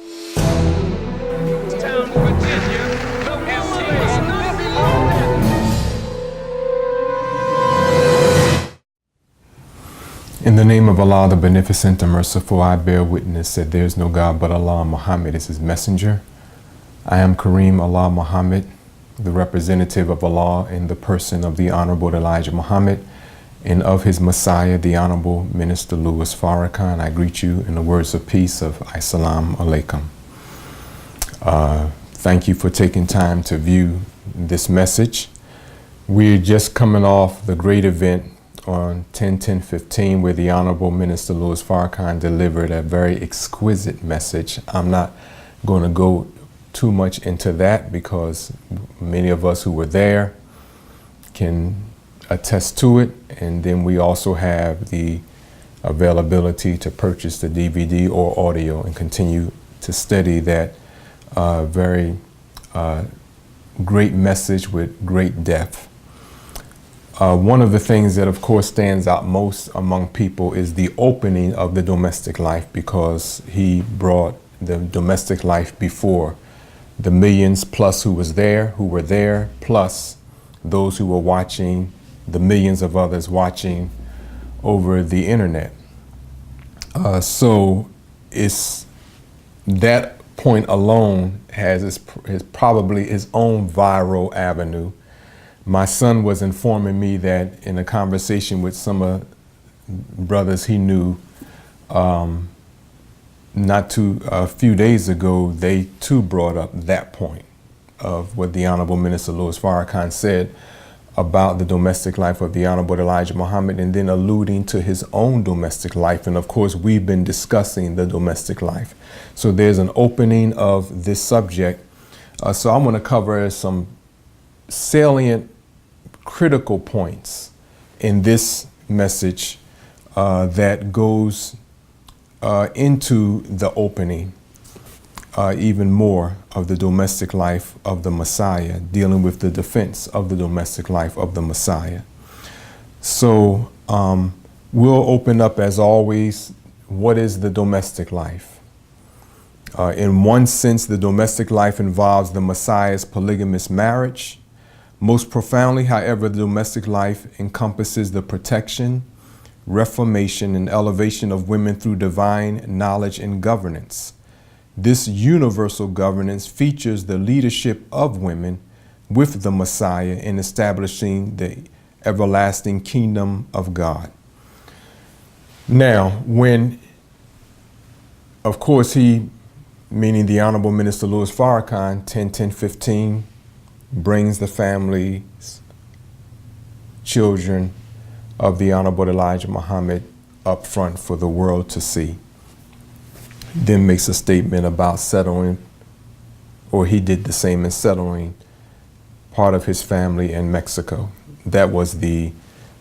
In the name of Allah, the Beneficent, the Merciful, I bear witness that there is no God but Allah. Muhammad is his messenger. I am Kareem Allah Muhammad, the representative of Allah in the person of the Honorable Elijah Muhammad and of his Messiah, the Honorable Minister Louis Farrakhan. I greet you in the words of peace of Assalamu alaikum. Thank you for taking time to view this message. We're just coming off the great event on 10/10/15 where the Honorable Minister Louis Farrakhan delivered a very exquisite message. I'm not going to go too much into that because many of us who were there can attest to it, and then we also have the availability to purchase the DVD or audio and continue to study that very great message with great depth. One of the things that of course stands out most among people is the opening of the domestic life, because he brought the domestic life before the millions plus who were there, plus those who were watching, the millions of others watching over the internet. So it's that point alone has probably his own viral avenue. My son was informing me that in a conversation with some brothers he knew a few days ago, they too brought up that point of what the Honorable Minister Louis Farrakhan said about the domestic life of the Honorable Elijah Muhammad, and then alluding to his own domestic life. And of course, we've been discussing the domestic life. So there's an opening of this subject. So I'm going to cover some salient critical points in this message that goes into the opening even more of the domestic life of the Messiah, dealing with the defense of the domestic life of the Messiah. So we'll open up as always, what is the domestic life? In one sense, the domestic life involves the Messiah's polygamous marriage. Most profoundly, however, the domestic life encompasses the protection, reformation, and elevation of women through divine knowledge and governance. This universal governance features the leadership of women with the Messiah in establishing the everlasting kingdom of God. Now, when, of course, he, meaning the Honorable Minister Louis Farrakhan, 10/10/15, brings the families, children of the Honorable Elijah Muhammad up front for the world to see. Then makes a statement about settling, or he did the same in settling part of his family in Mexico. That was the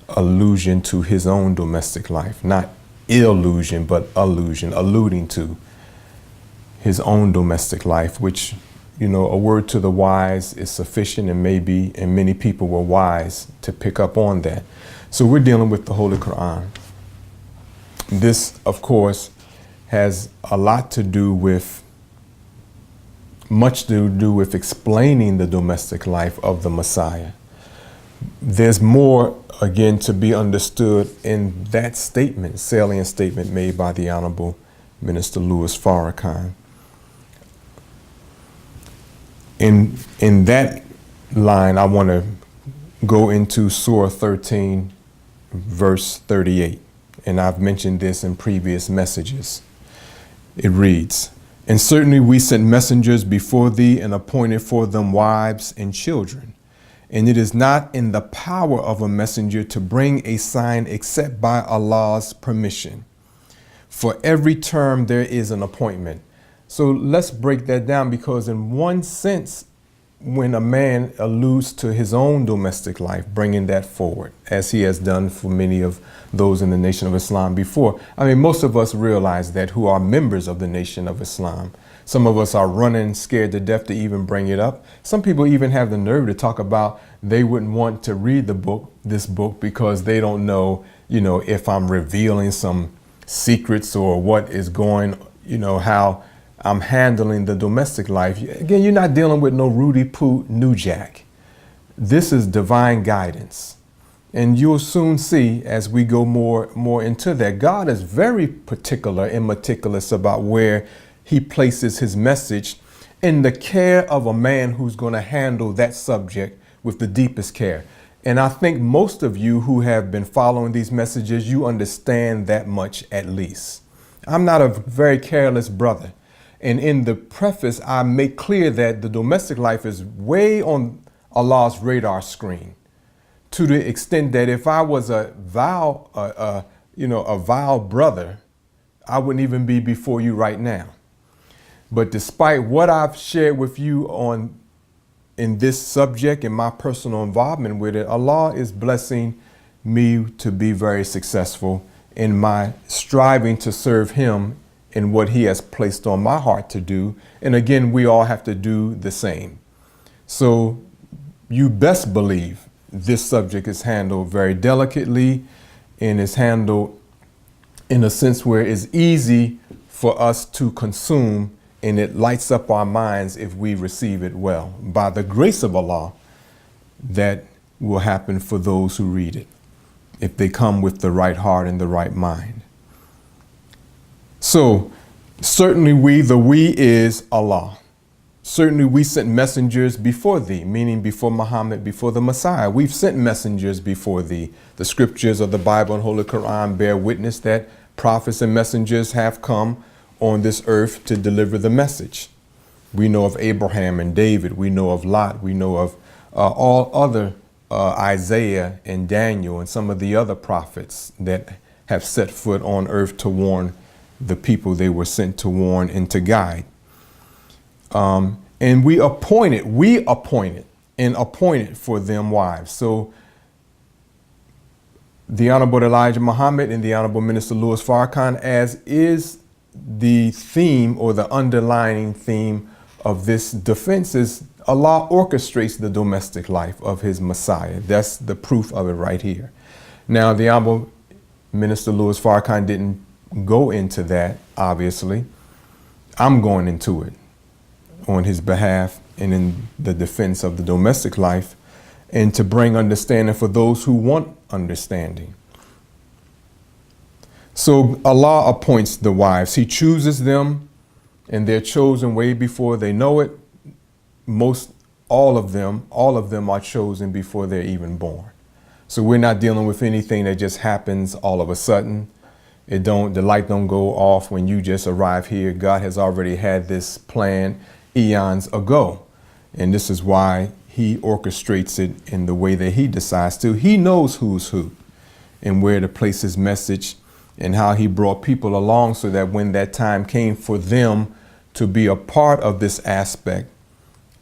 allusion to his own domestic life, not illusion, but allusion, alluding to his own domestic life, which, you know, a word to the wise is sufficient, and many people were wise to pick up on that. So we're dealing with the Holy Quran. This, of course, has much to do with explaining the domestic life of the Messiah. There's more, again, to be understood in that statement, salient statement made by the Honorable Minister Louis Farrakhan. In that line, I want to go into Surah 13, verse 38. And I've mentioned this in previous messages. It reads, "And certainly we sent messengers before thee and appointed for them wives and children. And it is not in the power of a messenger to bring a sign except by Allah's permission. For every term there is an appointment." So let's break that down, because in one sense, when a man alludes to his own domestic life, bringing that forward, as he has done for many of those in the Nation of Islam before. I mean, most of us realize that, who are members of the Nation of Islam. Some of us are running scared to death to even bring it up. Some people even have the nerve to talk about they wouldn't want to read this book because they don't know, if I'm revealing some secrets or what is going, how I'm handling the domestic life. Again, you're not dealing with no Rudy Poo New Jack. This is divine guidance. And you'll soon see as we go more into that, God is very particular and meticulous about where he places his message in the care of a man who's going to handle that subject with the deepest care. And I think most of you who have been following these messages, you understand that much at least. I'm not a very careless brother. And in the preface, I make clear that the domestic life is way on Allah's radar screen, to the extent that if I was a vile brother, I wouldn't even be before you right now. But despite what I've shared with you in this subject and my personal involvement with it, Allah is blessing me to be very successful in my striving to serve him in what he has placed on my heart to do. And again, we all have to do the same. So you best believe this subject is handled very delicately and is handled in a sense where it's easy for us to consume, and it lights up our minds if we receive it well. By the grace of Allah, that will happen for those who read it, if they come with the right heart and the right mind. So certainly the we is Allah. Certainly we sent messengers before thee, meaning before Muhammad, before the Messiah. We've sent messengers before thee. The scriptures of the Bible and Holy Quran bear witness that prophets and messengers have come on this earth to deliver the message. We know of Abraham and David. We know of Lot. We know of all other Isaiah and Daniel and some of the other prophets that have set foot on earth to warn the people they were sent to warn and to guide. And we appointed for them wives. So the Honorable Elijah Muhammad and the Honorable Minister Louis Farrakhan, as is the theme or the underlying theme of this defense, is Allah orchestrates the domestic life of his Messiah. That's the proof of it right here. Now, the Honorable Minister Louis Farrakhan didn't go into that, obviously. I'm going into it on his behalf and in the defense of the domestic life, and to bring understanding for those who want understanding. So Allah appoints the wives. He chooses them, and they're chosen way before they know it. All of them are chosen before they're even born. So we're not dealing with anything that just happens all of a sudden. The light don't go off when you just arrive here. God has already had this plan eons ago. And this is why he orchestrates it in the way that he decides to. He knows who's who and where to place his message, and how he brought people along so that when that time came for them to be a part of this aspect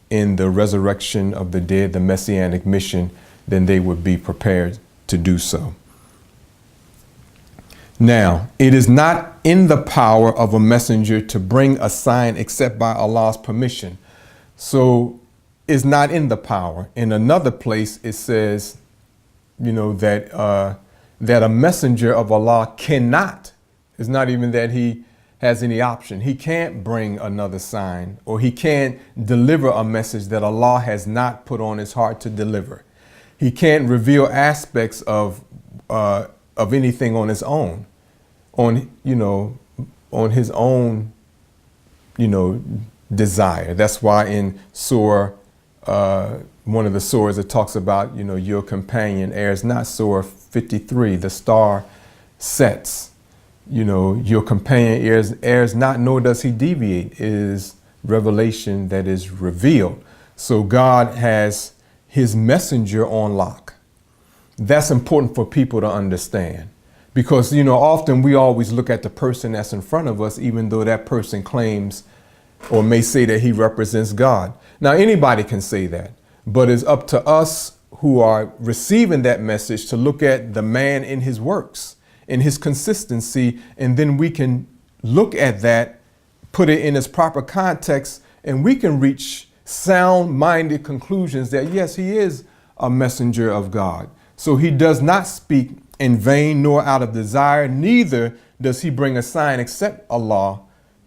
in the resurrection of the dead, the messianic mission, then they would be prepared to do so. Now, it is not in the power of a messenger to bring a sign except by Allah's permission. So it's not in the power. In another place, it says, that a messenger of Allah cannot. It's not even that he has any option. He can't bring another sign, or he can't deliver a message that Allah has not put on his heart to deliver. He can't reveal aspects of anything on his own, on his own, desire. That's why in Surah, one of the surahs that talks about, your companion errs not, Surah 53, the star sets, your companion errs not, nor does he deviate, is revelation that is revealed. So God has his messenger on lock. That's important for people to understand, because, often we always look at the person that's in front of us, even though that person claims or may say that he represents God. Now, anybody can say that, but it's up to us who are receiving that message to look at the man in his works, in his consistency, and then we can look at that, put it in its proper context, and we can reach sound-minded conclusions that, yes, he is a messenger of God. So he does not speak in vain nor out of desire, neither does he bring a sign except Allah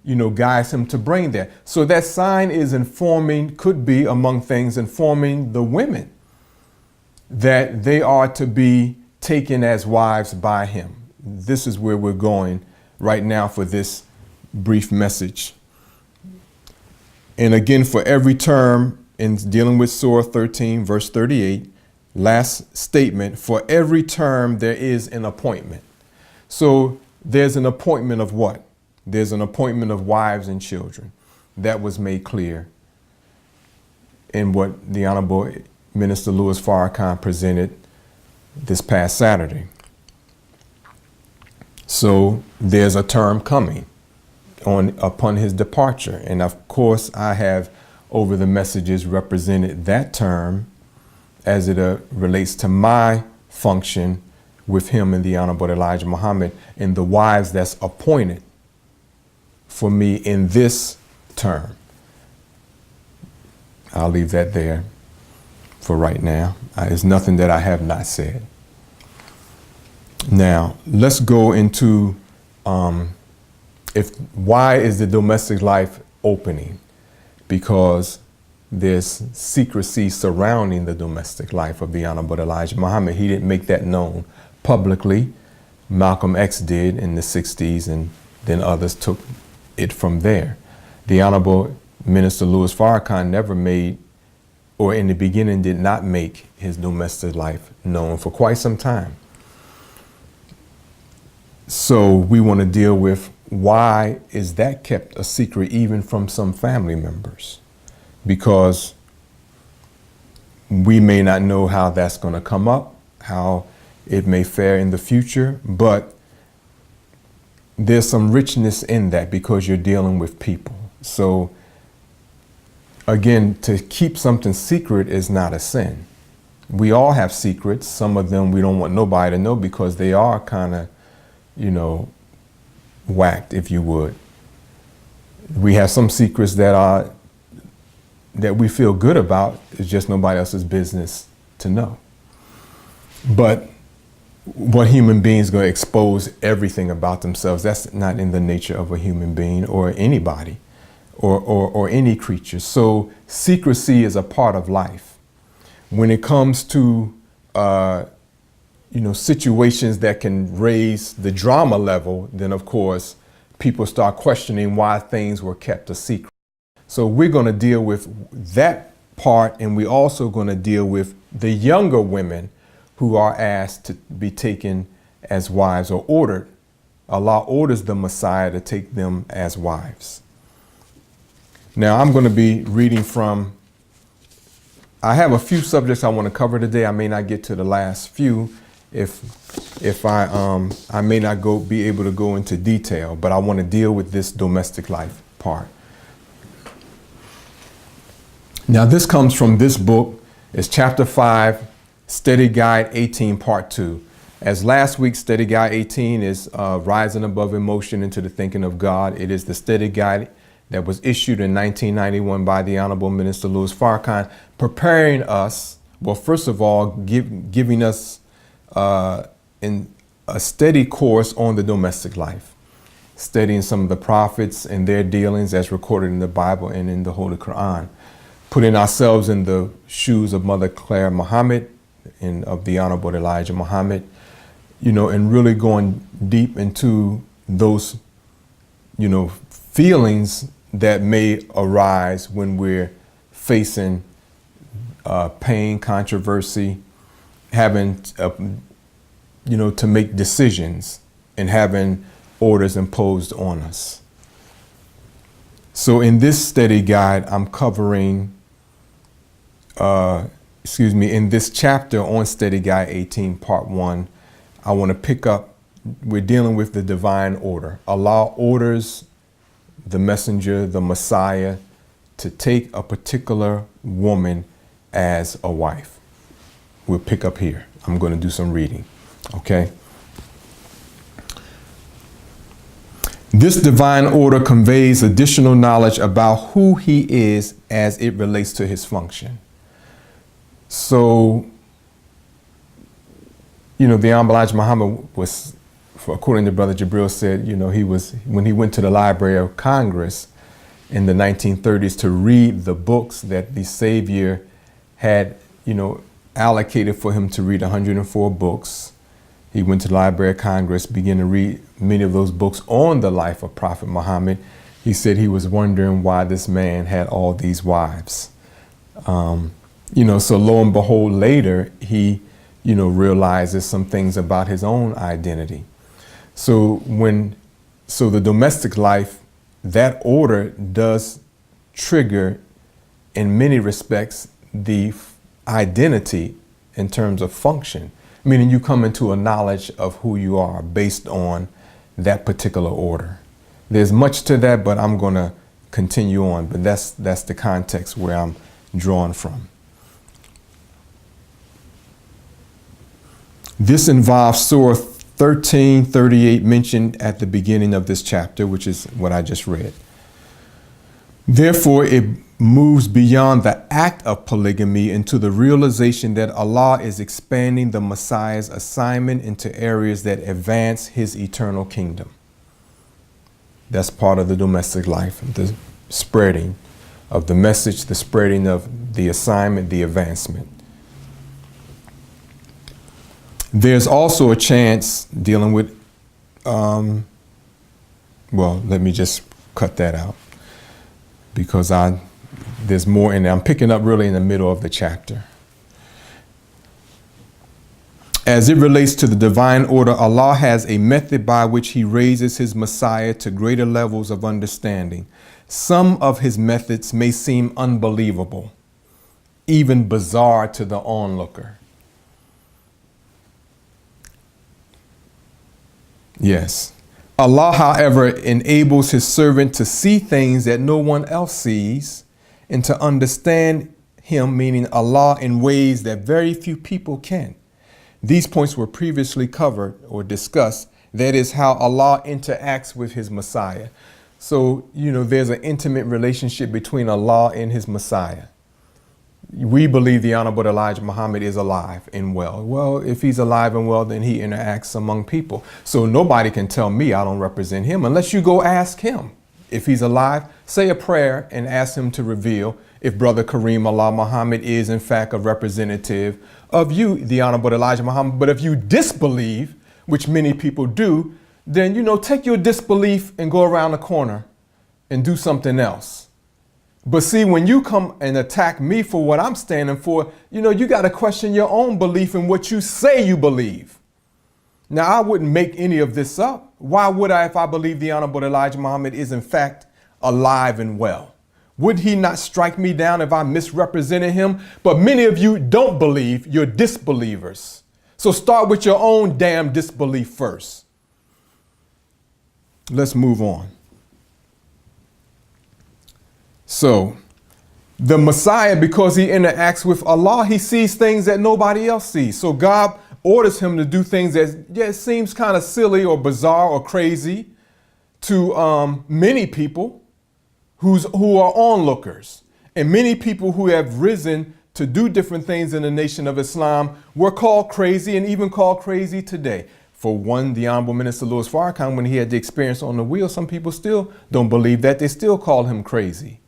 guides him to bring that. So that sign is informing, could be among things, informing the women that they are to be taken as wives by him. This is where we're going right now for this brief message. And again, for every term in dealing with Surah 13, verse 38, last statement, for every term there is an appointment. So there's an appointment of what? There's an appointment of wives and children. That was made clear in what the Honorable Minister Louis Farrakhan presented this past Saturday. So there's a term coming upon his departure. And of course, I have over the messages represented that term as it relates to my function with him and the Honorable Elijah Muhammad and the wives that's appointed for me in this term. I'll leave that there for right now. There's nothing that I have not said. Now, let's go into why is the domestic life opening? Because there's secrecy surrounding the domestic life of the Honorable Elijah Muhammad. He didn't make that known publicly. Malcolm X did in the 60s, and then others took it from there. The Honorable Minister Louis Farrakhan never made, or in the beginning did not make, his domestic life known for quite some time. So we want to deal with why is that kept a secret even from some family members? Because we may not know how that's going to come up, how it may fare in the future, but there's some richness in that because you're dealing with people. So again, to keep something secret is not a sin. We all have secrets. Some of them we don't want nobody to know because they are kind of, whacked, if you would. We have some secrets that we feel good about. It's just nobody else's business to know. But what human beings going to expose everything about themselves? That's not in the nature of a human being or anybody or any creature. So secrecy is a part of life. When it comes to situations that can raise the drama level, then of course people start questioning why things were kept a secret. So we're going to deal with that part, and we're also going to deal with the younger women who are asked to be taken as wives or ordered. Allah orders the Messiah to take them as wives. Now I'm going to be reading from, I have a few subjects I want to cover today. I may not get to the last few if I may not be able to go into detail, but I want to deal with this domestic life part. Now this comes from this book. It's chapter 5, Study Guide 18, part 2. As last week's Study Guide 18 is Rising Above Emotion into the Thinking of God. It is the study guide that was issued in 1991 by the Honorable Minister Louis Farrakhan, preparing us, well, first of all, giving us in a steady course on the domestic life, studying some of the prophets and their dealings as recorded in the Bible and in the Holy Quran, putting ourselves in the shoes of Mother Claire Muhammad and of the Honorable Elijah Muhammad, and really going deep into those, feelings that may arise when we're facing pain, controversy, having, to make decisions and having orders imposed on us. So in this study guide, I'm covering, in this chapter on Study Guide 18, part 1, I want to pick up, we're dealing with the divine order. Allah orders the messenger, the Messiah, to take a particular woman as a wife. We'll pick up here. I'm going to do some reading. Okay. This divine order conveys additional knowledge about who he is as it relates to his function. So, the Honorable Elijah Muhammad was according to Brother Jabril said, when he went to the Library of Congress in the 1930s to read the books that the Savior had, allocated for him to read 104 books. He went to the Library of Congress, began to read many of those books on the life of Prophet Muhammad. He said he was wondering why this man had all these wives. So lo and behold, later he, realizes some things about his own identity. So the domestic life, that order does trigger, in many respects, the identity in terms of function, meaning you come into a knowledge of who you are based on that particular order. There's much to that, but I'm going to continue on. But that's the context where I'm drawn from. This involves Surah 1338 mentioned at the beginning of this chapter, which is what I just read. Therefore, it moves beyond the act of polygamy into the realization that Allah is expanding the Messiah's assignment into areas that advance his eternal kingdom. That's part of the domestic life, the spreading of the message, the spreading of the assignment, the advancement. There's also a chance dealing with, let me just cut that out because there's more in there. I'm picking up really in the middle of the chapter. As it relates to the divine order, Allah has a method by which he raises his Messiah to greater levels of understanding. Some of his methods may seem unbelievable, even bizarre to the onlooker. Yes. Allah, however, enables his servant to see things that no one else sees and to understand him, meaning Allah, in ways that very few people can. These points were previously covered or discussed. That is how Allah interacts with his Messiah. So, there's an intimate relationship between Allah and his Messiah. We believe the Honorable Elijah Muhammad is alive and well. Well, if he's alive and well, then he interacts among people. So nobody can tell me I don't represent him unless you go ask him. If he's alive, say a prayer and ask him to reveal if Brother Kareem Allah Muhammad is in fact a representative of you, the Honorable Elijah Muhammad. But if you disbelieve, which many people do, then, take your disbelief and go around the corner and do something else. But see, when you come and attack me for what I'm standing for, you got to question your own belief in what you say you believe. Now, I wouldn't make any of this up. Why would I if I believe the Honorable Elijah Muhammad is in fact alive and well? Would he not strike me down if I misrepresented him? But many of you don't believe, you're disbelievers. So start with your own damn disbelief first. Let's move on. So the Messiah, because he interacts with Allah, he sees things that nobody else sees. So God orders him to do things that it seems kind of silly or bizarre or crazy to many people who are onlookers. And many people who have risen to do different things in the nation of Islam were called crazy and even called crazy today. For one, the Honorable Minister Louis Farrakhan, when he had the experience on the wheel, some people still don't believe that. They still call him crazy.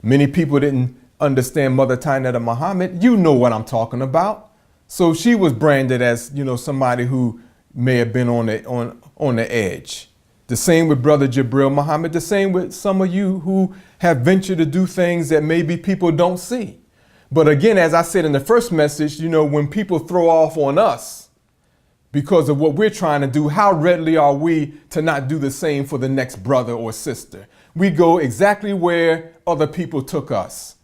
Many people didn't understand Mother Tainetta Muhammad. You know what I'm talking about. So she was branded as, somebody who may have been on the edge. The same with Brother Jabril Muhammad. The same with some of you who have ventured to do things that maybe people don't see. But again, as I said in the first message, when people throw off on us because of what we're trying to do, how readily are we to not do the same for the next brother or sister? We go exactly where other people took us.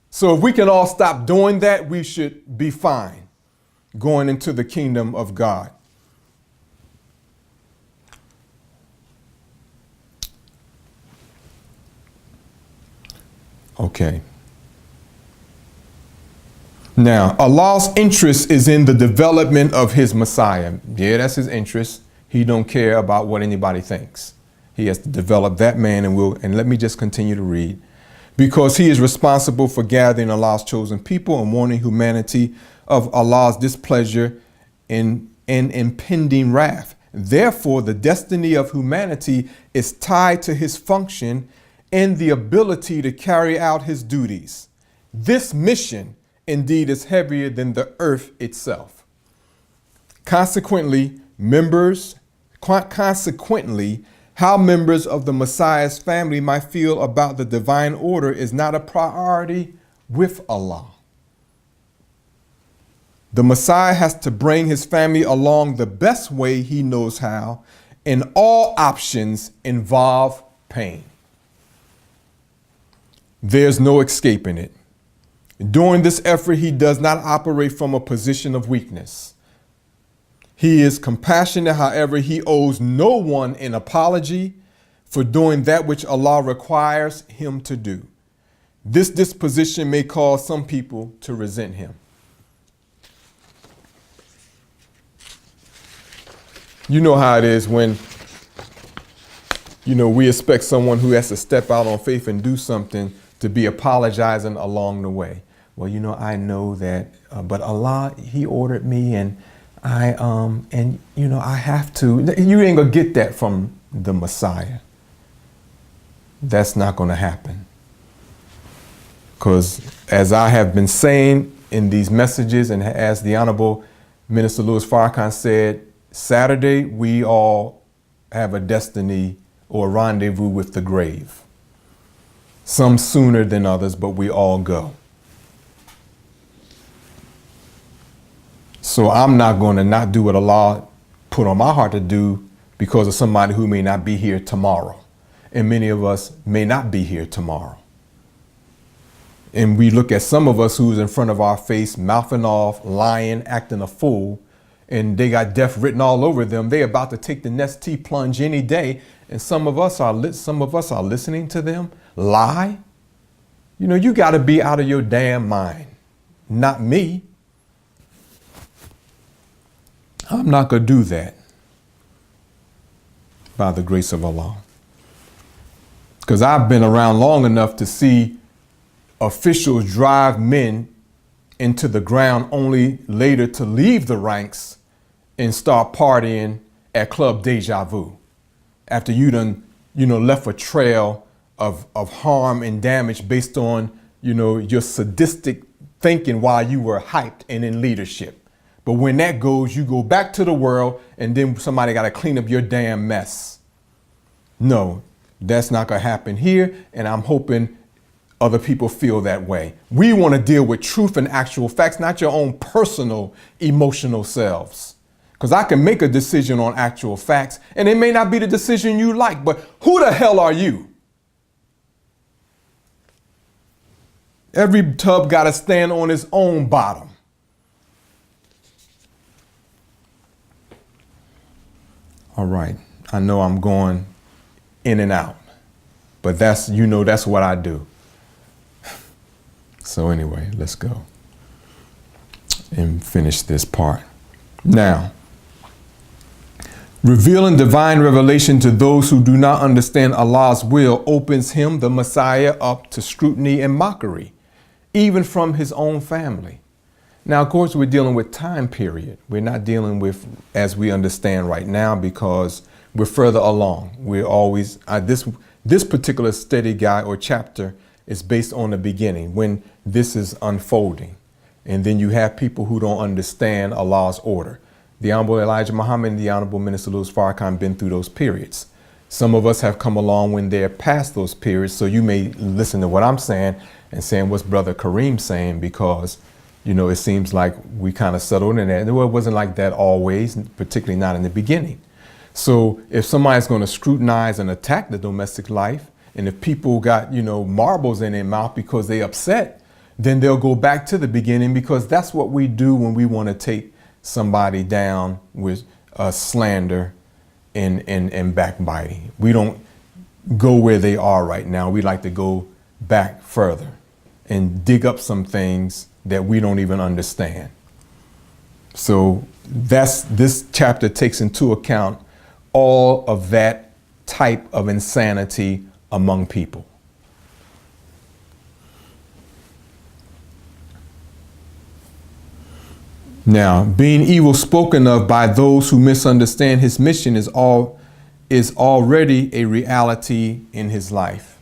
So if we can all stop doing that, we should be fine going into the kingdom of God. Okay. Now, Allah's interest is in the development of his Messiah. Yeah, that's his interest. He don't care about what anybody thinks. He has to develop that man, and let me just continue to read. Because he is responsible for gathering Allah's chosen people and warning humanity of Allah's displeasure and impending wrath. Therefore, the destiny of humanity is tied to his function and the ability to carry out his duties. This mission, indeed, is heavier than the earth itself. Consequently, how members of the Messiah's family might feel about the divine order is not a priority with Allah. The Messiah has to bring his family along the best way he knows how, and all options involve pain. There's no escaping it. During this effort, he does not operate from a position of weakness. He is compassionate, however, he owes no one an apology for doing that which Allah requires him to do. This disposition may cause some people to resent him. You know how it is when, we expect someone who has to step out on faith and do something to be apologizing along the way. Well, I know that, but Allah, he ordered me and I have to. You ain't gonna get that from the Messiah. That's not gonna happen. Because as I have been saying in these messages, and as the Honorable Minister Louis Farrakhan said, Saturday, we all have a destiny or a rendezvous with the grave. Some sooner than others, but we all go. So I'm not going to not do what Allah put on my heart to do because of somebody who may not be here tomorrow. And many of us may not be here tomorrow. And we look at some of us who's in front of our face, mouthing off, lying, acting a fool, and they got death written all over them. They about to take the next T plunge any day. And some of us are listening to them lie. You got to be out of your damn mind. Not me. I'm not going to do that by the grace of Allah. Because I've been around long enough to see officials drive men into the ground only later to leave the ranks and start partying at Club Deja Vu after you done, left a trail of harm and damage based on, your sadistic thinking while you were hyped and in leadership. But when that goes, you go back to the world and then somebody got to clean up your damn mess. No, that's not going to happen here. And I'm hoping other people feel that way. We want to deal with truth and actual facts, not your own personal emotional selves. Because I can make a decision on actual facts and it may not be the decision you like, but who the hell are you? Every tub got to stand on its own bottom. All right. I know I'm going in and out, but that's what I do. So anyway, let's go and finish this part. Now, revealing divine revelation to those who do not understand Allah's will opens him, the Messiah, up to scrutiny and mockery, even from his own family. Now, of course, we're dealing with time period. We're not dealing with as we understand right now because we're further along. We're always, this particular study guide or chapter is based on the beginning when this is unfolding. And then you have people who don't understand Allah's order. The Honorable Elijah Muhammad and the Honorable Minister Louis Farrakhan been through those periods. Some of us have come along when they're past those periods. So you may listen to what I'm saying and saying what's Brother Kareem saying because it seems like we kind of settled in that. Well, it wasn't like that always, particularly not in the beginning. So if somebody's going to scrutinize and attack the domestic life, and if people got, marbles in their mouth because they upset, then they'll go back to the beginning because that's what we do when we want to take somebody down with slander and backbiting. We don't go where they are right now. We like to go back further and dig up some things that we don't even understand. So this chapter takes into account all of that type of insanity among people. Now, being evil spoken of by those who misunderstand his mission is already a reality in his life.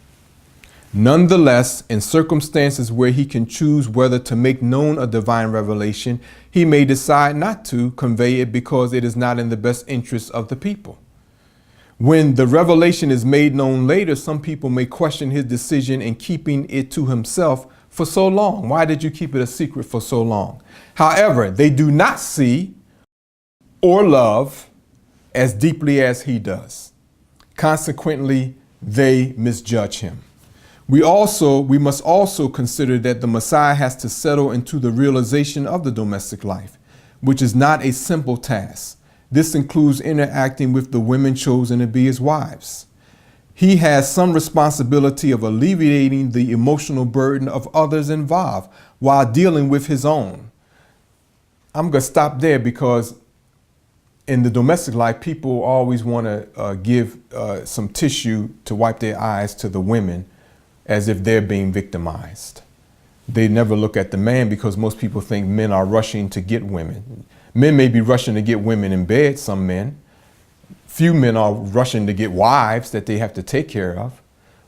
Nonetheless, in circumstances where he can choose whether to make known a divine revelation, he may decide not to convey it because it is not in the best interest of the people. When the revelation is made known later, some people may question his decision in keeping it to himself for so long. Why did you keep it a secret for so long? However, they do not see or love as deeply as he does. Consequently, they misjudge him. We must also consider that the Messiah has to settle into the realization of the domestic life, which is not a simple task. This includes interacting with the women chosen to be his wives. He has some responsibility of alleviating the emotional burden of others involved while dealing with his own. I'm going to stop there because in the domestic life, people always want to give some tissue to wipe their eyes to the women as if they're being victimized. They never look at the man because most people think men are rushing to get women. Men may be rushing to get women in bed, some men. Few men are rushing to get wives that they have to take care of.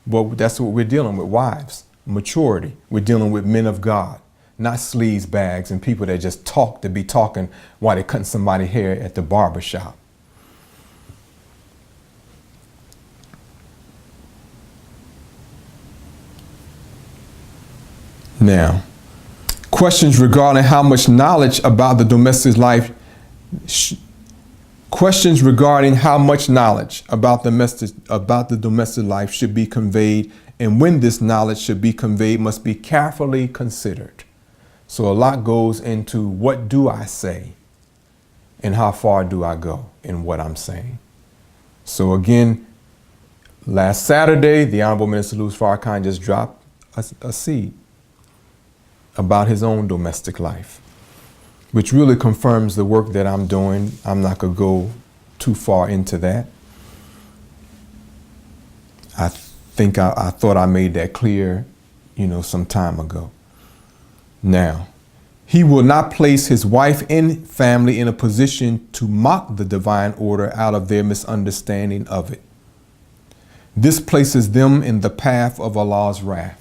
But that's what we're dealing with, wives, maturity. We're dealing with men of God, not sleaze bags and people that just talk to be talking while they're cutting somebody's hair at the barber shop. Now, questions regarding how much knowledge about the domestic life the domestic life should be conveyed and when this knowledge should be conveyed must be carefully considered. So a lot goes into what do I say and how far do I go in what I'm saying. So again, last Saturday, the Honorable Minister Louis Farrakhan just dropped a seed about his own domestic life, which really confirms the work that I'm doing. I'm not going to go too far into that. I thought I made that clear, some time ago. Now, he will not place his wife and family in a position to mock the divine order out of their misunderstanding of it. This places them in the path of Allah's wrath.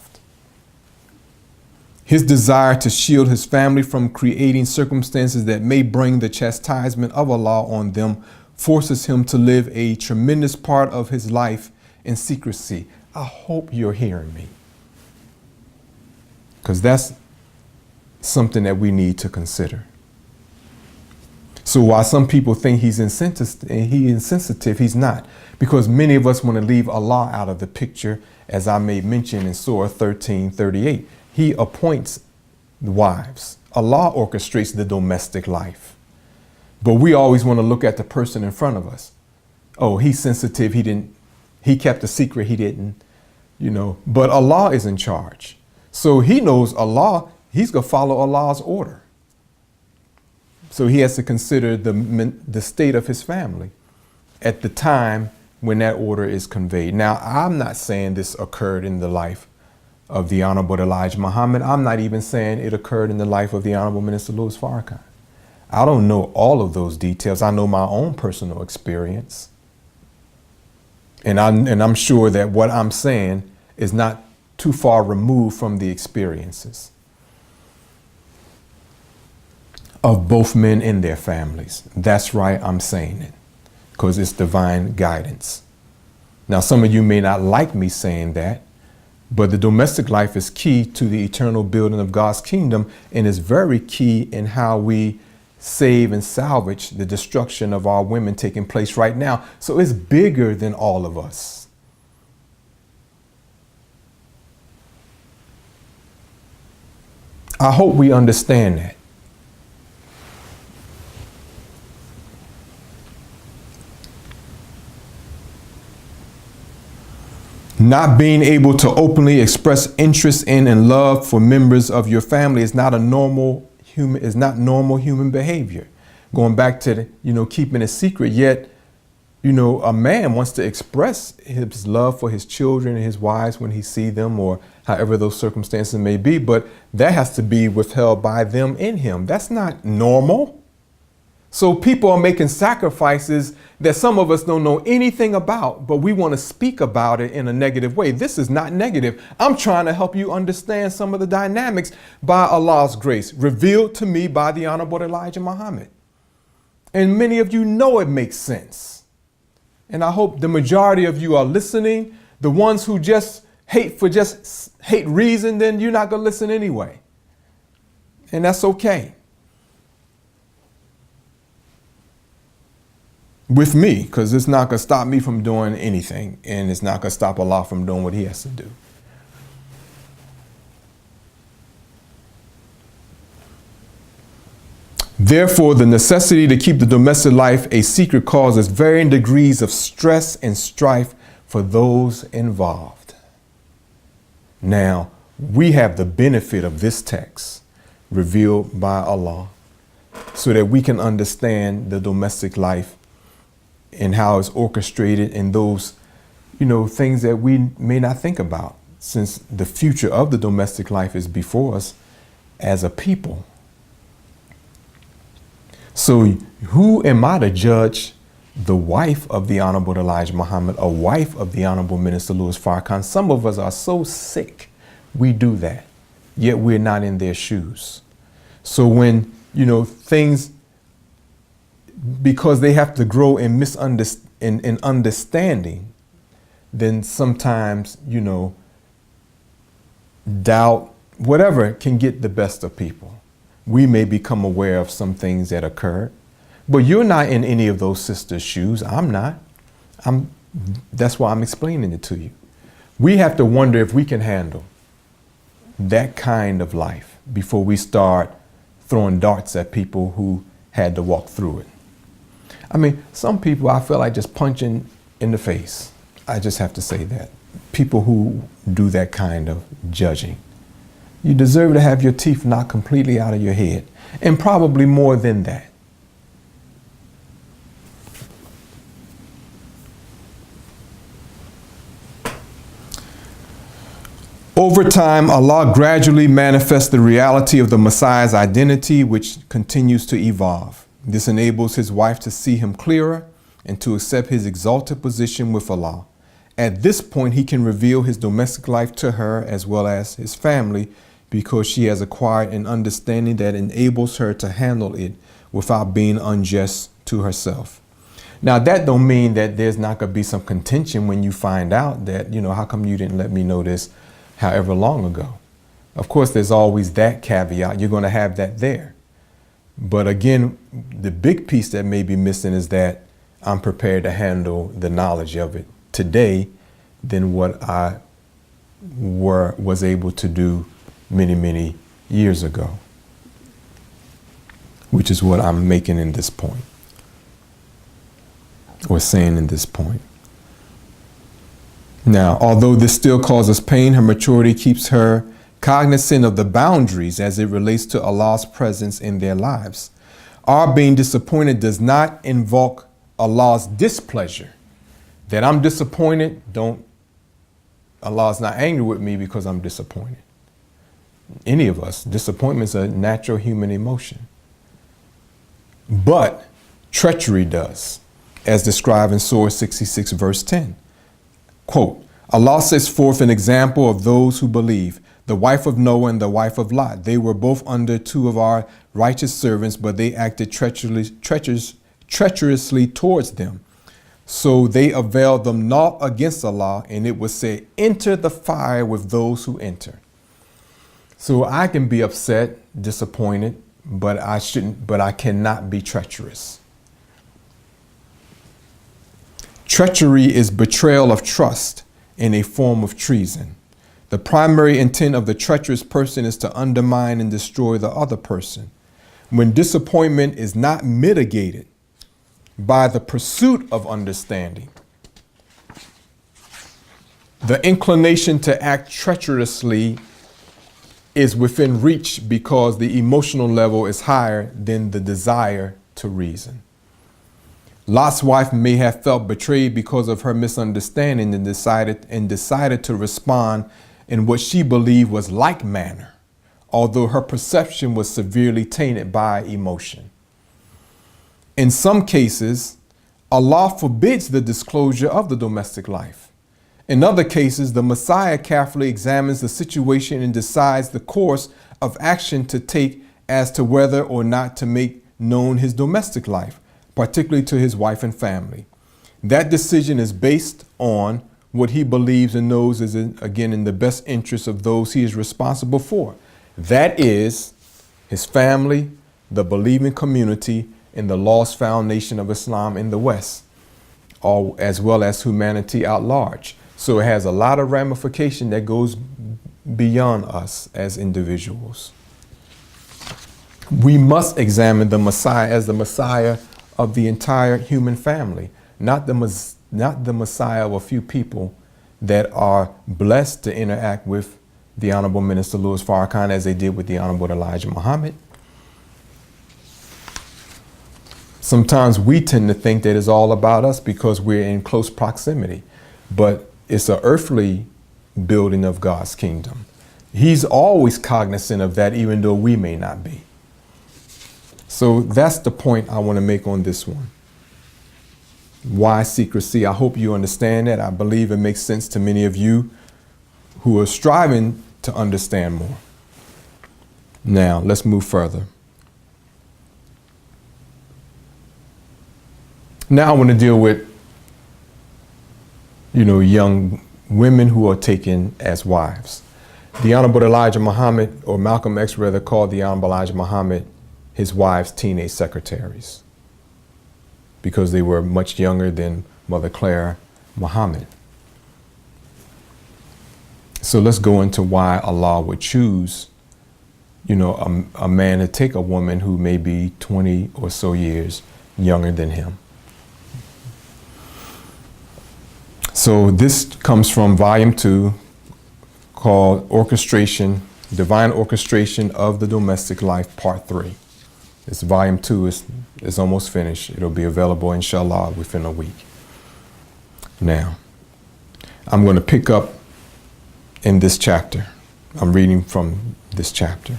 His desire to shield his family from creating circumstances that may bring the chastisement of Allah on them forces him to live a tremendous part of his life in secrecy. I hope you're hearing me, because that's something that we need to consider. So while some people think he's insensitive, he's not, because many of us want to leave Allah out of the picture, as I made mention in Surah 13:38. He appoints the wives. Allah orchestrates the domestic life. But we always want to look at the person in front of us. Oh, he's sensitive. He kept a secret. He didn't, but Allah is in charge. So he knows Allah, he's going to follow Allah's order. So he has to consider the state of his family at the time when that order is conveyed. Now, I'm not saying this occurred in the life of the Honorable Elijah Muhammad. I'm not even saying it occurred in the life of the Honorable Minister Louis Farrakhan. I don't know all of those details. I know my own personal experience. And I'm sure that what I'm saying is not too far removed from the experiences of both men and their families. That's right, I'm saying it, because it's divine guidance. Now, some of you may not like me saying that, but the domestic life is key to the eternal building of God's kingdom and is very key in how we save and salvage the destruction of our women taking place right now. So it's bigger than all of us. I hope we understand that. Not being able to openly express interest in and love for members of your family is not normal human behavior. Going back to keeping it secret, yet a man wants to express his love for his children and his wives when he sees them, or however those circumstances may be, but that has to be withheld by them in him. That's not normal. So people are making sacrifices that some of us don't know anything about, but we want to speak about it in a negative way. This is not negative. I'm trying to help you understand some of the dynamics by Allah's grace, revealed to me by the Honorable Elijah Muhammad. And many of you know it makes sense. And I hope the majority of you are listening. The ones who just hate for just hate reason, then you're not going to listen anyway. And that's okay. With me, because it's not going to stop me from doing anything, and it's not going to stop Allah from doing what he has to do. Therefore, the necessity to keep the domestic life a secret causes varying degrees of stress and strife for those involved. Now, we have the benefit of this text revealed by Allah so that we can understand the domestic life and how it's orchestrated, and those, things that we may not think about, since the future of the domestic life is before us as a people. So who am I to judge the wife of the Honorable Elijah Muhammad, a wife of the Honorable Minister Louis Farrakhan? Some of us are so sick we do that, yet we're not in their shoes. So when, things, because they have to grow in in understanding, then sometimes, doubt, whatever, can get the best of people. We may become aware of some things that occurred, but you're not in any of those sisters' shoes. I'm not. That's why I'm explaining it to you. We have to wonder if we can handle that kind of life before we start throwing darts at people who had to walk through it. I mean, some people I feel like just punching in the face. I just have to say that. People who do that kind of judging. You deserve to have your teeth knocked completely out of your head, and probably more than that. Over time, Allah gradually manifests the reality of the Messiah's identity, which continues to evolve. This enables his wife to see him clearer and to accept his exalted position with Allah. At this point, he can reveal his domestic life to her as well as his family, because she has acquired an understanding that enables her to handle it without being unjust to herself. Now, that don't mean that there's not going to be some contention when you find out that, how come you didn't let me know this however long ago? Of course, there's always that caveat. You're going to have that there. But again, the big piece that may be missing is that I'm prepared to handle the knowledge of it today than what I was able to do many, many years ago, which is what I'm making in this point, or saying in this point. Now, although this still causes pain, her maturity keeps her cognizant of the boundaries as it relates to Allah's presence in their lives. Our being disappointed does not invoke Allah's displeasure. That I'm disappointed, Allah's not angry with me because I'm disappointed. Any of us, disappointment's a natural human emotion. But treachery does, as described in Surah 66, verse 10. Quote, Allah sets forth an example of those who believe. The wife of Noah and the wife of Lot. They were both under two of our righteous servants, but they acted treacherously towards them. So they availed them naught against Allah, and it was said, enter the fire with those who enter. So I can be upset, disappointed, but I cannot be treacherous. Treachery is betrayal of trust in a form of treason. The primary intent of the treacherous person is to undermine and destroy the other person. When disappointment is not mitigated by the pursuit of understanding, the inclination to act treacherously is within reach because the emotional level is higher than the desire to reason. Lot's wife may have felt betrayed because of her misunderstanding and decided to respond in what she believed was like manner, although her perception was severely tainted by emotion. In some cases, Allah forbids the disclosure of the domestic life. In other cases, the Messiah carefully examines the situation and decides the course of action to take as to whether or not to make known his domestic life, particularly to his wife and family. That decision is based on what he believes and knows is, in the best interest of those he is responsible for. That is his family, the believing community, and the lost foundation of Islam in the West, as well as humanity at large. So it has a lot of ramification that goes beyond us as individuals. We must examine the Messiah as the Messiah of the entire human family, not the Messiah of a few people that are blessed to interact with the Honorable Minister Louis Farrakhan as they did with the Honorable Elijah Muhammad. Sometimes we tend to think that it's all about us because we're in close proximity, but it's an earthly building of God's kingdom. He's always cognizant of that, even though we may not be. So that's the point I want to make on this one. Why secrecy? I hope you understand that. I believe it makes sense to many of you who are striving to understand more. Now, let's move further. Now I want to deal with, young women who are taken as wives. The Honorable Elijah Muhammad, or Malcolm X rather, called the Honorable Elijah Muhammad his wives' teenage secretaries because they were much younger than Mother Claire Muhammad. So let's go into why Allah would choose, a man to take a woman who may be 20 or so years younger than him. So this comes from volume 2 called Divine Orchestration of the Domestic Life, Part 3. It's volume 2 is almost finished. It'll be available, inshallah, within a week. Now, I'm going to pick up in this chapter. I'm reading from this chapter.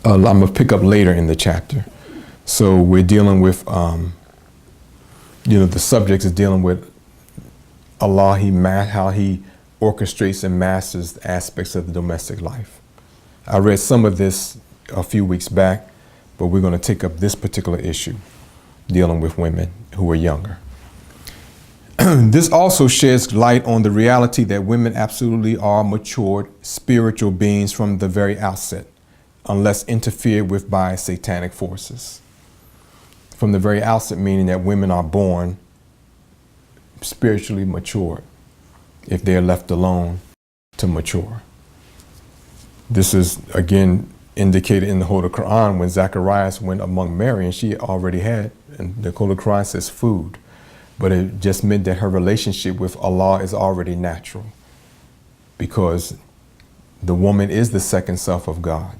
I'm going to pick up later in the chapter. So we're dealing with, the subject is dealing with Allah, how he orchestrates and masters aspects of the domestic life. I read some of this a few weeks back, but we're going to take up this particular issue dealing with women who are younger. This also sheds light on the reality that women absolutely are matured spiritual beings from the very outset, unless interfered with by satanic forces. From the very outset, meaning that women are born spiritually matured if they're left alone to mature. This is, again, indicated in the Holy Quran when Zacharias went among Mary, and she already had, and the Holy Quran says food, but it just meant that her relationship with Allah is already natural because the woman is the second self of God.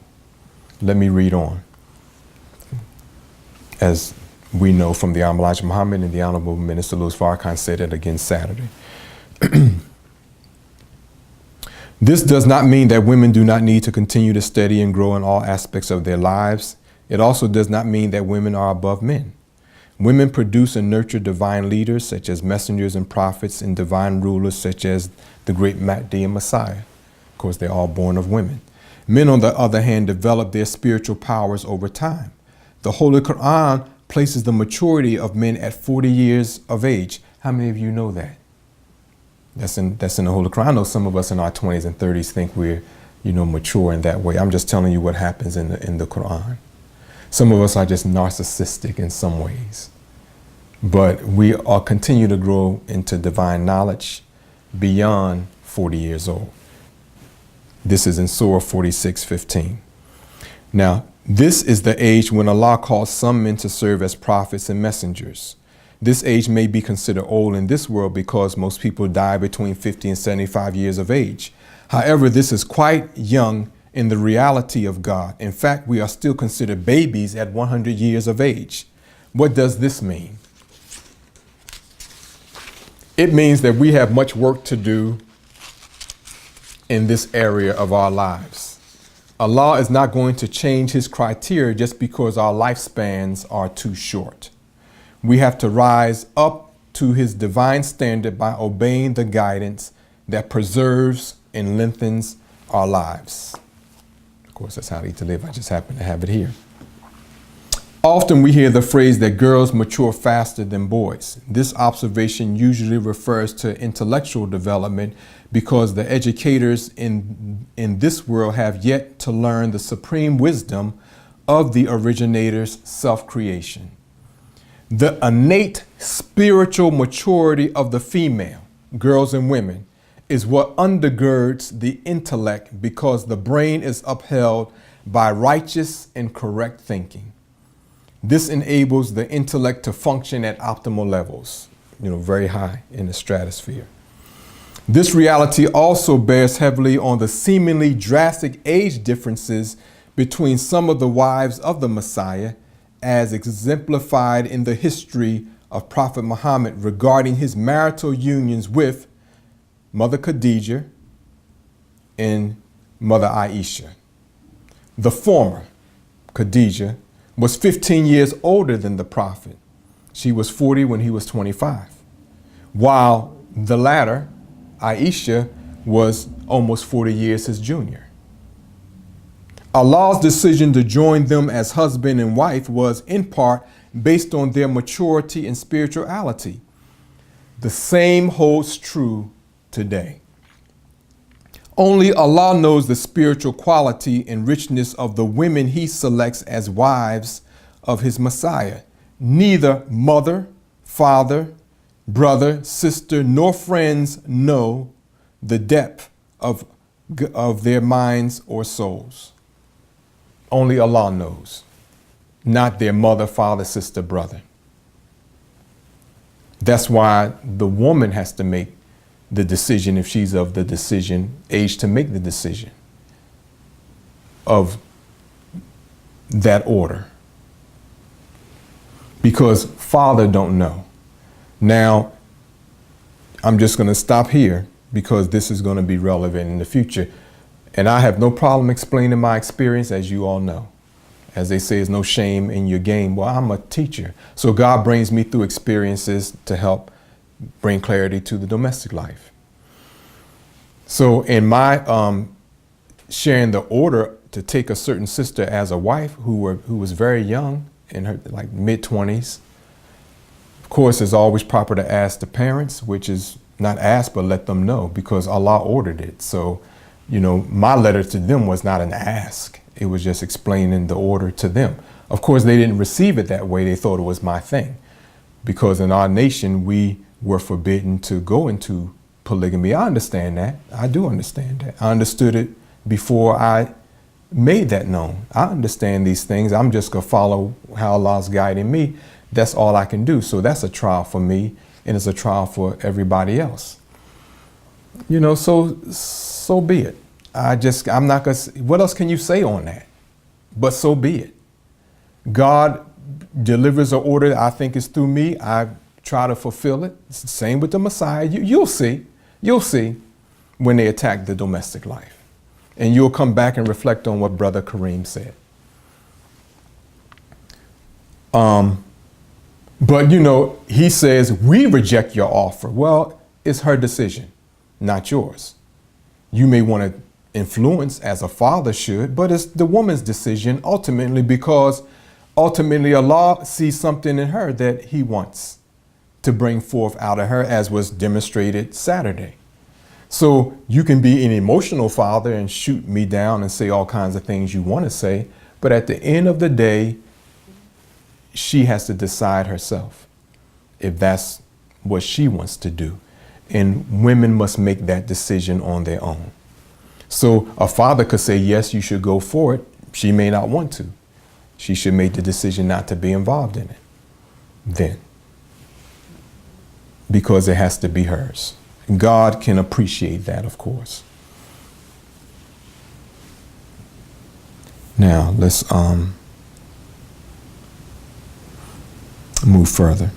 Let me read on. As we know from the Honorable Elijah Muhammad and the Honorable Minister Louis Farrakhan said it again Saturday. This does not mean that women do not need to continue to study and grow in all aspects of their lives. It also does not mean that women are above men. Women produce and nurture divine leaders such as messengers and prophets, and divine rulers such as the great Mahdi and Messiah. Of course, they're all born of women. Men, on the other hand, develop their spiritual powers over time. The Holy Quran places the maturity of men at 40 years of age. How many of you know that? That's in the Holy Quran. I know some of us in our 20s and 30s think we're, mature in that way. I'm just telling you what happens in the Quran. Some of us are just narcissistic in some ways. But we all continue to grow into divine knowledge beyond 40 years old. This is in Surah 46:15. Now, this is the age when Allah calls some men to serve as prophets and messengers. This age may be considered old in this world because most people die between 50 and 75 years of age. However, this is quite young in the reality of God. In fact, we are still considered babies at 100 years of age. What does this mean? It means that we have much work to do in this area of our lives. Allah is not going to change his criteria just because our lifespans are too short. We have to rise up to his divine standard by obeying the guidance that preserves and lengthens our lives. Of course, that's how I need to live. I just happen to have it here. Often we hear the phrase that girls mature faster than boys. This observation usually refers to intellectual development because the educators in this world have yet to learn the supreme wisdom of the originator's self-creation. The innate spiritual maturity of the female, girls and women, is what undergirds the intellect because the brain is upheld by righteous and correct thinking. This enables the intellect to function at optimal levels, very high in the stratosphere. This reality also bears heavily on the seemingly drastic age differences between some of the wives of the Messiah, as exemplified in the history of Prophet Muhammad regarding his marital unions with Mother Khadijah and Mother Aisha. The former, Khadijah, was 15 years older than the Prophet. She was 40 when he was 25, while the latter, Aisha, was almost 40 years his junior. Allah's decision to join them as husband and wife was in part based on their maturity and spirituality. The same holds true today. Only Allah knows the spiritual quality and richness of the women he selects as wives of his Messiah. Neither mother, father, brother, sister, nor friends know the depth of their minds or souls. Only Allah knows, not their mother, father, sister, brother. That's why the woman has to make the decision, if she's of the decision age to make the decision of that order, because father don't know. Now, I'm just going to stop here because this is going to be relevant in the future. And I have no problem explaining my experience, as you all know. As they say, there's no shame in your game. Well, I'm a teacher. So God brings me through experiences to help bring clarity to the domestic life. So in my sharing the order to take a certain sister as a wife who was very young, in her like mid-20s, of course, it's always proper to ask the parents, which is not ask, but let them know, because Allah ordered it. So, my letter to them was not an ask. It was just explaining the order to them. Of course, they didn't receive it that way. They thought it was my thing, because in our nation, we were forbidden to go into polygamy. I understand that. I do understand that. I understood it before I made that known. I understand these things. I'm just going to follow how Allah's guiding me. That's all I can do. So that's a trial for me, and it's a trial for everybody else. So be it. I'm not going to, what else can you say on that? But so be it. God delivers an order that I think is through me. I try to fulfill it. It's the same with the Messiah. You'll see when they attack the domestic life. And you'll come back and reflect on what Brother Kareem said. But he says, we reject your offer. Well, it's her decision, not yours. You may want to influence as a father should, but it's the woman's decision ultimately, because ultimately Allah sees something in her that he wants to bring forth out of her, as was demonstrated Saturday. So you can be an emotional father and shoot me down and say all kinds of things you want to say, but at the end of the day, she has to decide herself if that's what she wants to do. And women must make that decision on their own. So a father could say, yes, you should go for it. She may not want to. She should make the decision not to be involved in it then, because it has to be hers. God can appreciate that, of course. Now let's move further.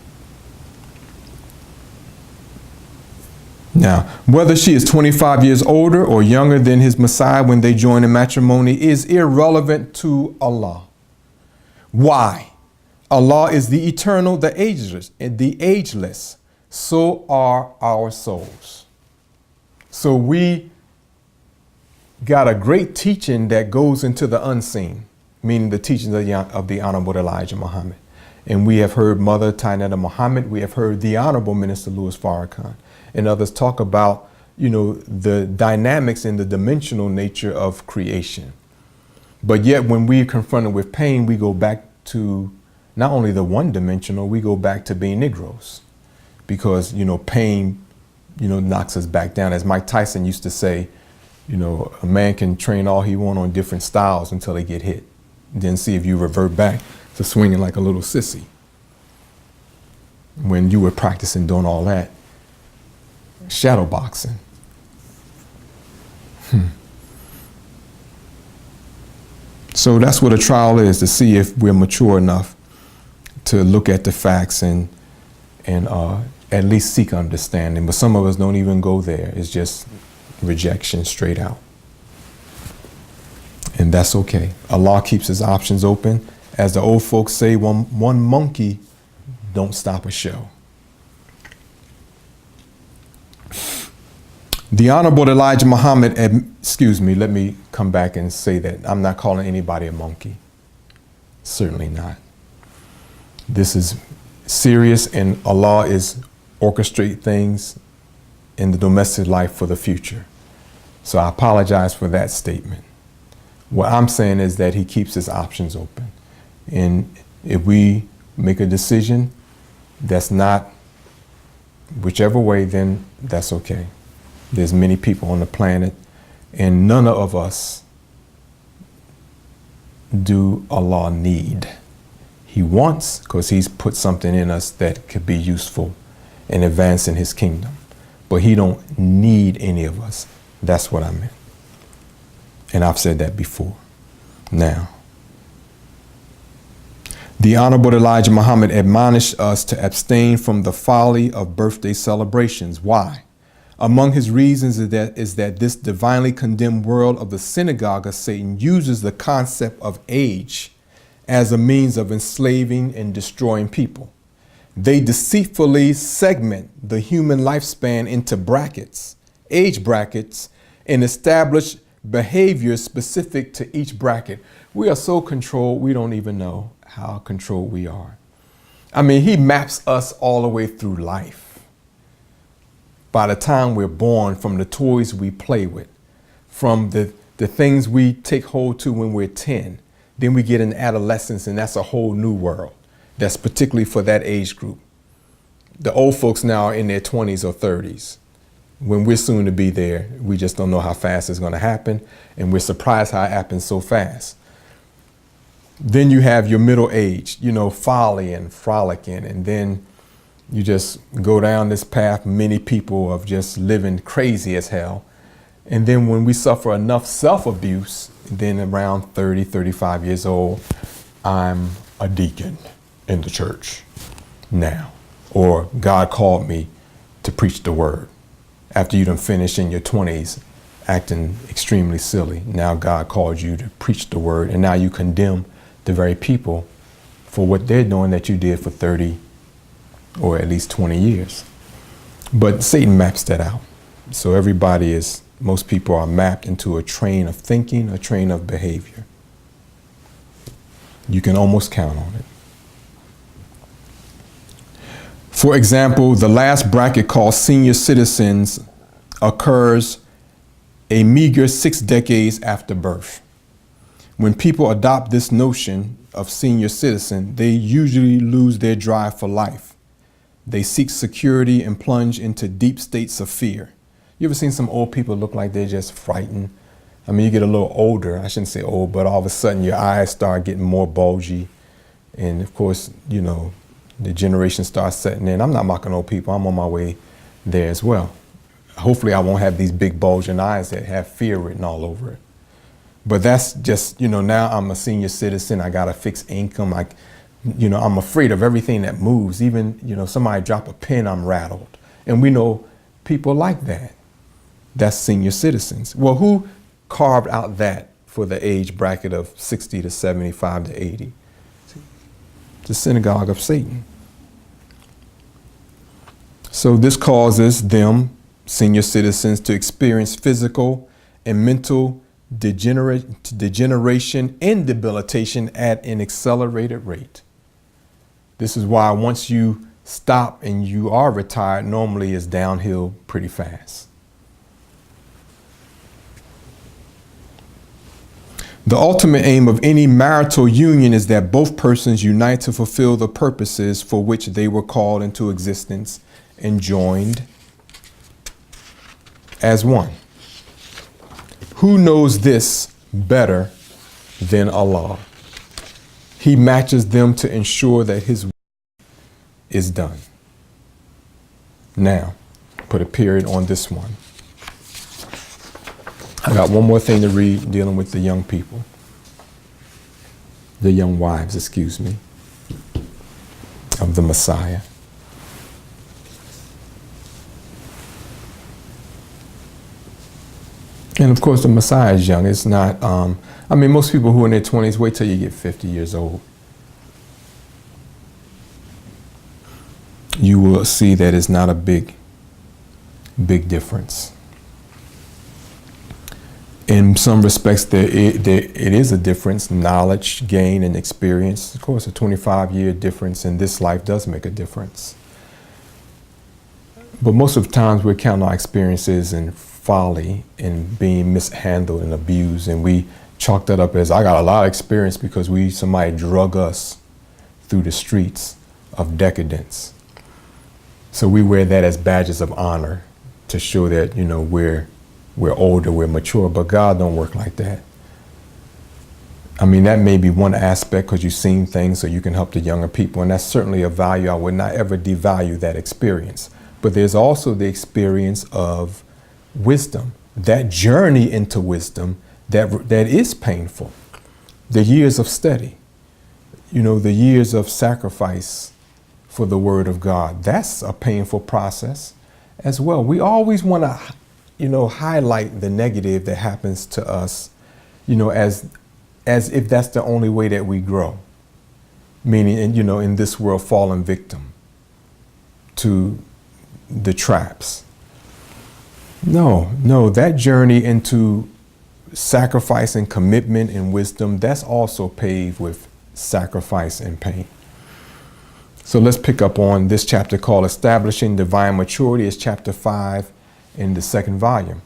Now, whether she is 25 years older or younger than his Messiah when they join in matrimony is irrelevant to Allah. Why? Allah is the eternal, the ageless. So are our souls. So we got a great teaching that goes into the unseen, meaning the teachings of the Honorable Elijah Muhammad. And we have heard Mother Tainetta Muhammad. We have heard the Honorable Minister Louis Farrakhan and others talk about, the dynamics and the dimensional nature of creation. But yet when we're confronted with pain, we go back to not only the one dimensional, we go back to being Negroes because, pain, knocks us back down. As Mike Tyson used to say, a man can train all he wants on different styles until they get hit. Then see if you revert back to swinging like a little sissy. When you were practicing doing all that, shadow boxing. So that's what a trial is, to see if we're mature enough to look at the facts and at least seek understanding. But some of us don't even go there. It's just rejection straight out. And that's okay. Allah keeps his options open. As the old folks say, one monkey don't stop a show. The Honorable Elijah Muhammad, let me come back and say that I'm not calling anybody a monkey. Certainly not. This is serious, and Allah is orchestrate things in the domestic life for the future. So I apologize for that statement. What I'm saying is that he keeps his options open. And if we make a decision that's not whichever way, then that's okay. There's many people on the planet, and none of us do Allah need. He wants, because he's put something in us that could be useful in advancing his kingdom. But he don't need any of us. That's what I meant. And I've said that before. Now, the Honorable Elijah Muhammad admonished us to abstain from the folly of birthday celebrations. Why? Among his reasons is that this divinely condemned world of the Synagogue of Satan uses the concept of age as a means of enslaving and destroying people. They deceitfully segment the human lifespan into brackets, age brackets, and establish behaviors specific to each bracket. We are so controlled, we don't even know how controlled we are. I mean, he maps us all the way through life. By the time we're born, from the toys we play with, from the things we take hold to when we're 10, then we get in adolescence, and that's a whole new world. That's particularly for that age group. The old folks now are in their 20s or 30s. When we're soon to be there, we just don't know how fast it's going to happen, and we're surprised how it happens so fast. Then you have your middle age, folly and frolicking, and then you just go down this path, many people of just living crazy as hell. And then when we suffer enough self-abuse, then around 30, 35 years old, I'm a deacon in the church now. Or God called me to preach the word. After you done finished in your 20s acting extremely silly, now God called you to preach the word, and now you condemn the very people for what they're doing that you did for 30 or at least 20 years. But Satan maps that out. So most people are mapped into a train of thinking, a train of behavior. You can almost count on it. For example, the last bracket called senior citizens occurs a meager 6 decades after birth. When people adopt this notion of senior citizen, they usually lose their drive for life. They seek security and plunge into deep states of fear. You ever seen some old people look like they're just frightened? I mean, you get a little older, I shouldn't say old, but all of a sudden your eyes start getting more bulgy. And of course, the generation starts setting in. I'm not mocking old people, I'm on my way there as well. Hopefully I won't have these big bulging eyes that have fear written all over it. But that's just, now I'm a senior citizen, I got a fixed income, I'm afraid of everything that moves. Even, somebody drop a pin, I'm rattled. And we know people like that. That's senior citizens. Well, who carved out that for the age bracket of 60 to 75 to 80? The Synagogue of Satan. So this causes them, senior citizens, to experience physical and mental degeneration and debilitation at an accelerated rate. This is why once you stop and you are retired, normally it's downhill pretty fast. The ultimate aim of any marital union is that both persons unite to fulfill the purposes for which they were called into existence and joined as one. Who knows this better than Allah? He matches them to ensure that His will is done. Now, put a period on this one. I got one more thing to read dealing with the young people. The young wives, excuse me, of the Messiah. And of course, the Messiah is young. It's not, most people who are in their 20s, wait till you get 50 years old. You will see that it's not a big difference. In some respects, it is a difference, knowledge gain and experience. Of course, a 25-year difference in this life does make a difference. But most of the times we're counting our experiences in folly and being mishandled and abused, and we chalk that up as, I got a lot of experience because somebody drug us through the streets of decadence. So we wear that as badges of honor to show that, we're older, we're mature, but God don't work like that. That may be one aspect because you've seen things so you can help the younger people, and that's certainly a value. I would not ever devalue that experience. But there's also the experience of wisdom, that journey into wisdom that is painful. The years of study, the years of sacrifice for the Word of God, that's a painful process as well. We always want to highlight the negative that happens to us, as if that's the only way that we grow. Meaning, in this world, fallen victim to the traps. No, that journey into sacrifice and commitment and wisdom, that's also paved with sacrifice and pain. So let's pick up on this chapter called Establishing Divine Maturity. It's chapter 5 in the second volume.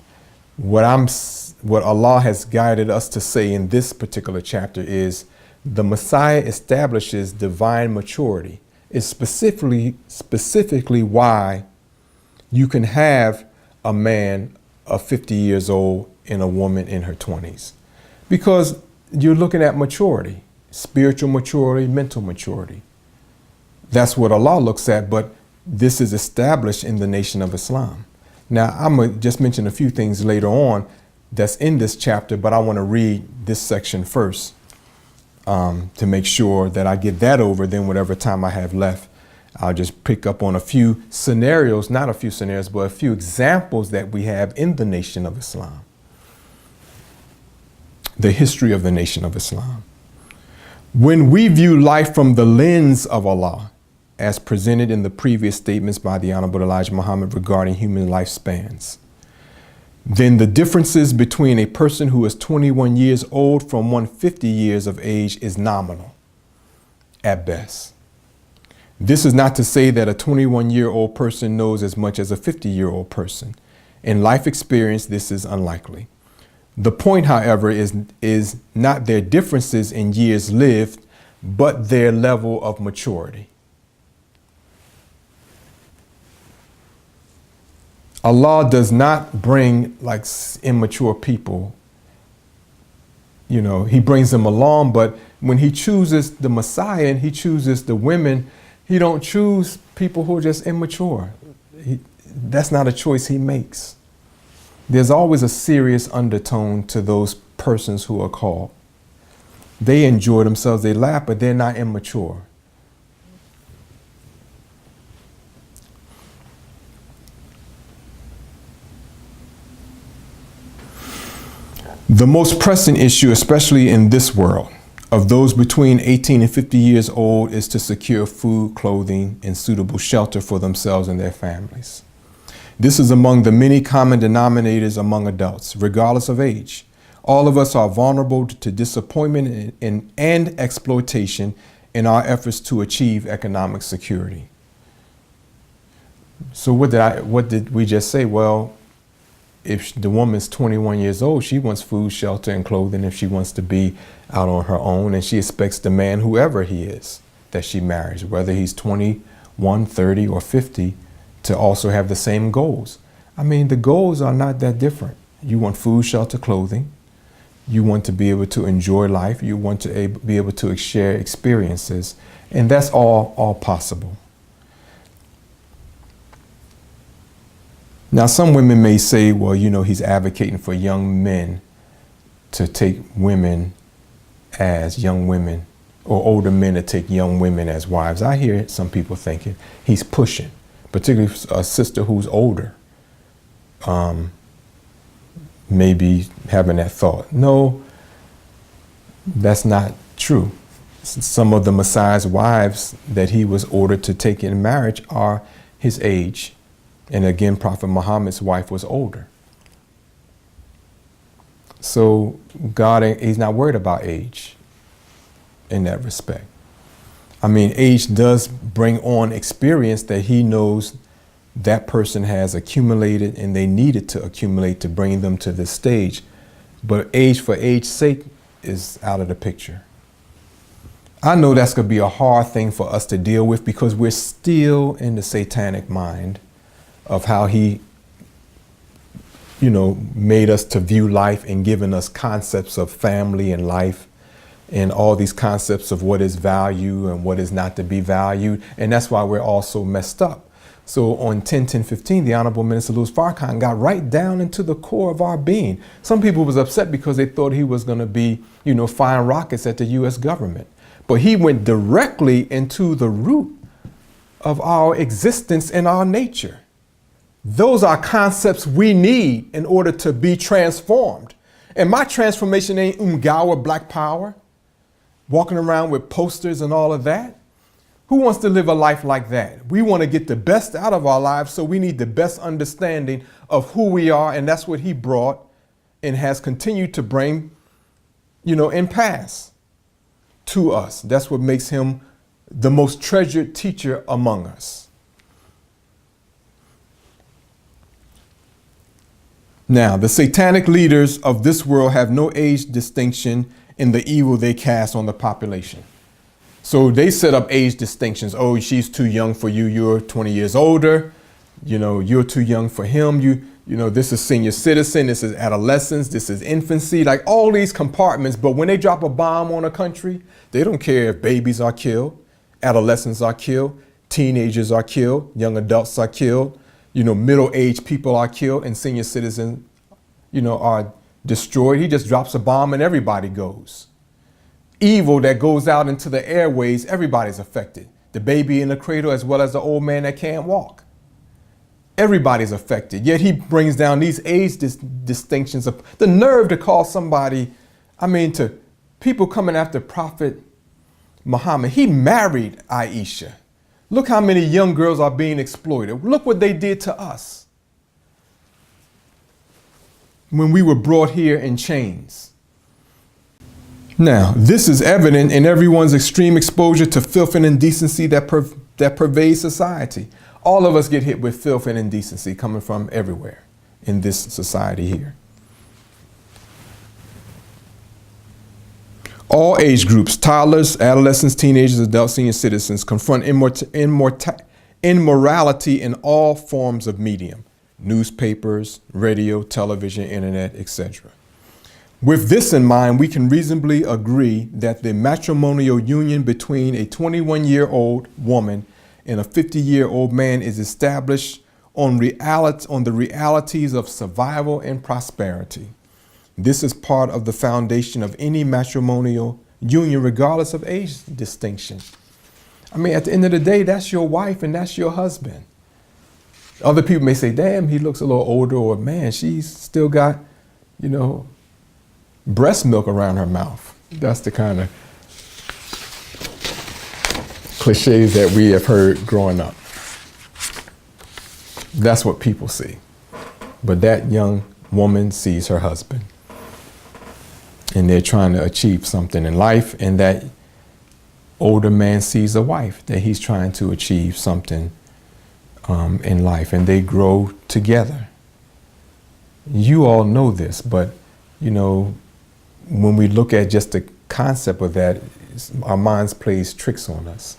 What Allah has guided us to say in this particular chapter is the Messiah establishes divine maturity. It's specifically why you can have a man of 50 years old and a woman in her 20s. Because you're looking at maturity, spiritual maturity, mental maturity. That's what Allah looks at, but this is established in the Nation of Islam. Now, I'm going to just mention a few things later on that's in this chapter, but I want to read this section first to make sure that I get that over. Then whatever time I have left, I'll just pick up on a few scenarios, not a few scenarios, but a few examples that we have in the Nation of Islam. The history of the Nation of Islam. When we view life from the lens of Allah, as presented in the previous statements by the Honorable Elijah Muhammad regarding human lifespans, then the differences between a person who is 21 years old from 150 years of age is nominal at best. This is not to say that a 21-year-old person knows as much as a 50-year-old person. In life experience, this is unlikely. The point, however, is not their differences in years lived, but their level of maturity. Allah does not bring like immature people. He brings them along, but when He chooses the Messiah and He chooses the women, He don't choose people who are just immature. That's not a choice He makes. There's always a serious undertone to those persons who are called. They enjoy themselves, they laugh, but they're not immature. The most pressing issue, especially in this world, of those between 18 and 50 years old is to secure food, clothing, and suitable shelter for themselves and their families. This is among the many common denominators among adults, regardless of age. All of us are vulnerable to disappointment and exploitation in our efforts to achieve economic security. So what did we just say? Well, if the woman's 21 years old, she wants food, shelter, and clothing if she wants to be out on her own, and she expects the man, whoever he is, that she marries, whether he's 21, 30, or 50, to also have the same goals. I mean, the goals are not that different. You want food, shelter, clothing. You want to be able to enjoy life. You want to be able to share experiences, and that's all possible. Now, some women may say, well, you know, he's advocating for young men to take women as young women, or older men to take young women as wives. I hear some people thinking he's pushing, particularly a sister who's older, maybe having that thought. No, that's not true. Some of the Messiah's wives that he was ordered to take in marriage are his age. And again, Prophet Muhammad's wife was older. So God, he's not worried about age in that respect. I mean, age does bring on experience that he knows that person has accumulated and they needed to accumulate to bring them to this stage. But age for age's sake is out of the picture. I know that's going to be a hard thing for us to deal with because we're still in the satanic mind of how he, you know, made us to view life and given us concepts of family and life and all these concepts of what is value and what is not to be valued. And that's why we're all so messed up. So on 10/10/15, the Honorable Minister Louis Farrakhan got right down into the core of our being. Some people was upset because they thought he was going to be, you know, firing rockets at the U.S. government. But he went directly into the root of our existence and our nature. Those are concepts we need in order to be transformed. And my transformation ain't Umgawa Black Power, walking around with posters and all of that. Who wants to live a life like that? We want to get the best out of our lives, so we need the best understanding of who we are, and that's what he brought and has continued to bring, you know, and pass to us. That's what makes him the most treasured teacher among us. Now, the satanic leaders of this world have no age distinction in the evil they cast on the population. So they set up age distinctions. Oh, she's too young for you. You're 20 years older. You know, you're too young for him. You know, this is senior citizen. This is adolescence. This is infancy, like all these compartments. But when they drop a bomb on a country, they don't care if babies are killed, adolescents are killed, teenagers are killed, young adults are killed. You know, middle-aged people are killed and senior citizens, you know, are destroyed. He just drops a bomb and everybody goes. Evil that goes out into the airways, everybody's affected. The baby in the cradle as well as the old man that can't walk. Everybody's affected. Yet he brings down these age distinctions of the nerve to call somebody, I mean, to people coming after Prophet Muhammad. He married Aisha. Look how many young girls are being exploited. Look what they did to us when we were brought here in chains. Now, this is evident in everyone's extreme exposure to filth and indecency that pervades society. All of us get hit with filth and indecency coming from everywhere in this society here. All age groups, toddlers, adolescents, teenagers, adults, senior citizens, confront immorality in all forms of medium, newspapers, radio, television, internet, etc. With this in mind, we can reasonably agree that the matrimonial union between a 21-year-old woman and a 50-year-old man is established on the realities of survival and prosperity. This is part of the foundation of any matrimonial union, regardless of age distinction. I mean, at the end of the day, that's your wife and that's your husband. Other people may say, damn, he looks a little older, or man, she's still got, you know, breast milk around her mouth. That's the kind of cliches that we have heard growing up. That's what people see. But that young woman sees her husband. And they're trying to achieve something in life, and that older man sees a wife, that he's trying to achieve something in life, and they grow together. You all know this, but you know, when we look at just the concept of that, our minds plays tricks on us.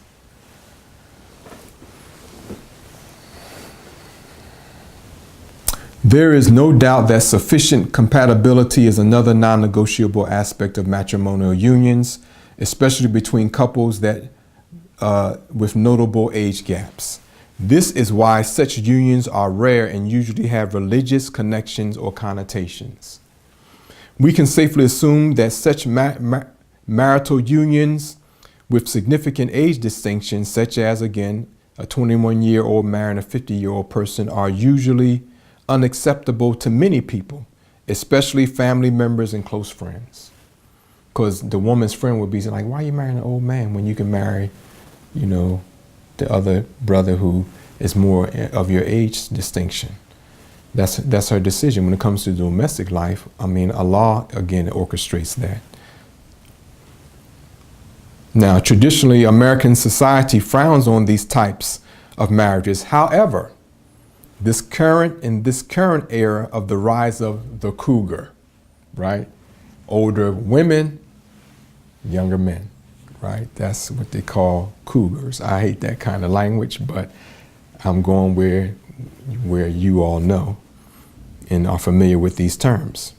There is no doubt that sufficient compatibility is another non-negotiable aspect of matrimonial unions, especially between couples that with notable age gaps. This is why such unions are rare and usually have religious connections or connotations. We can safely assume that such marital unions with significant age distinctions, such as, again, a 21-year-old marrying a 50-year-old person, are usually unacceptable to many people, especially family members and close friends. Because the woman's friend would be like, why are you marrying an old man when you can marry, you know, the other brother who is more of your age distinction? That's her decision. When it comes to domestic life, I mean, Allah, again, orchestrates that. Now, traditionally, American society frowns on these types of marriages. However, in this current era of the rise of the cougar, right? Older women, younger men, right? That's what they call cougars. I hate that kind of language, but I'm going where you all know and are familiar with these terms.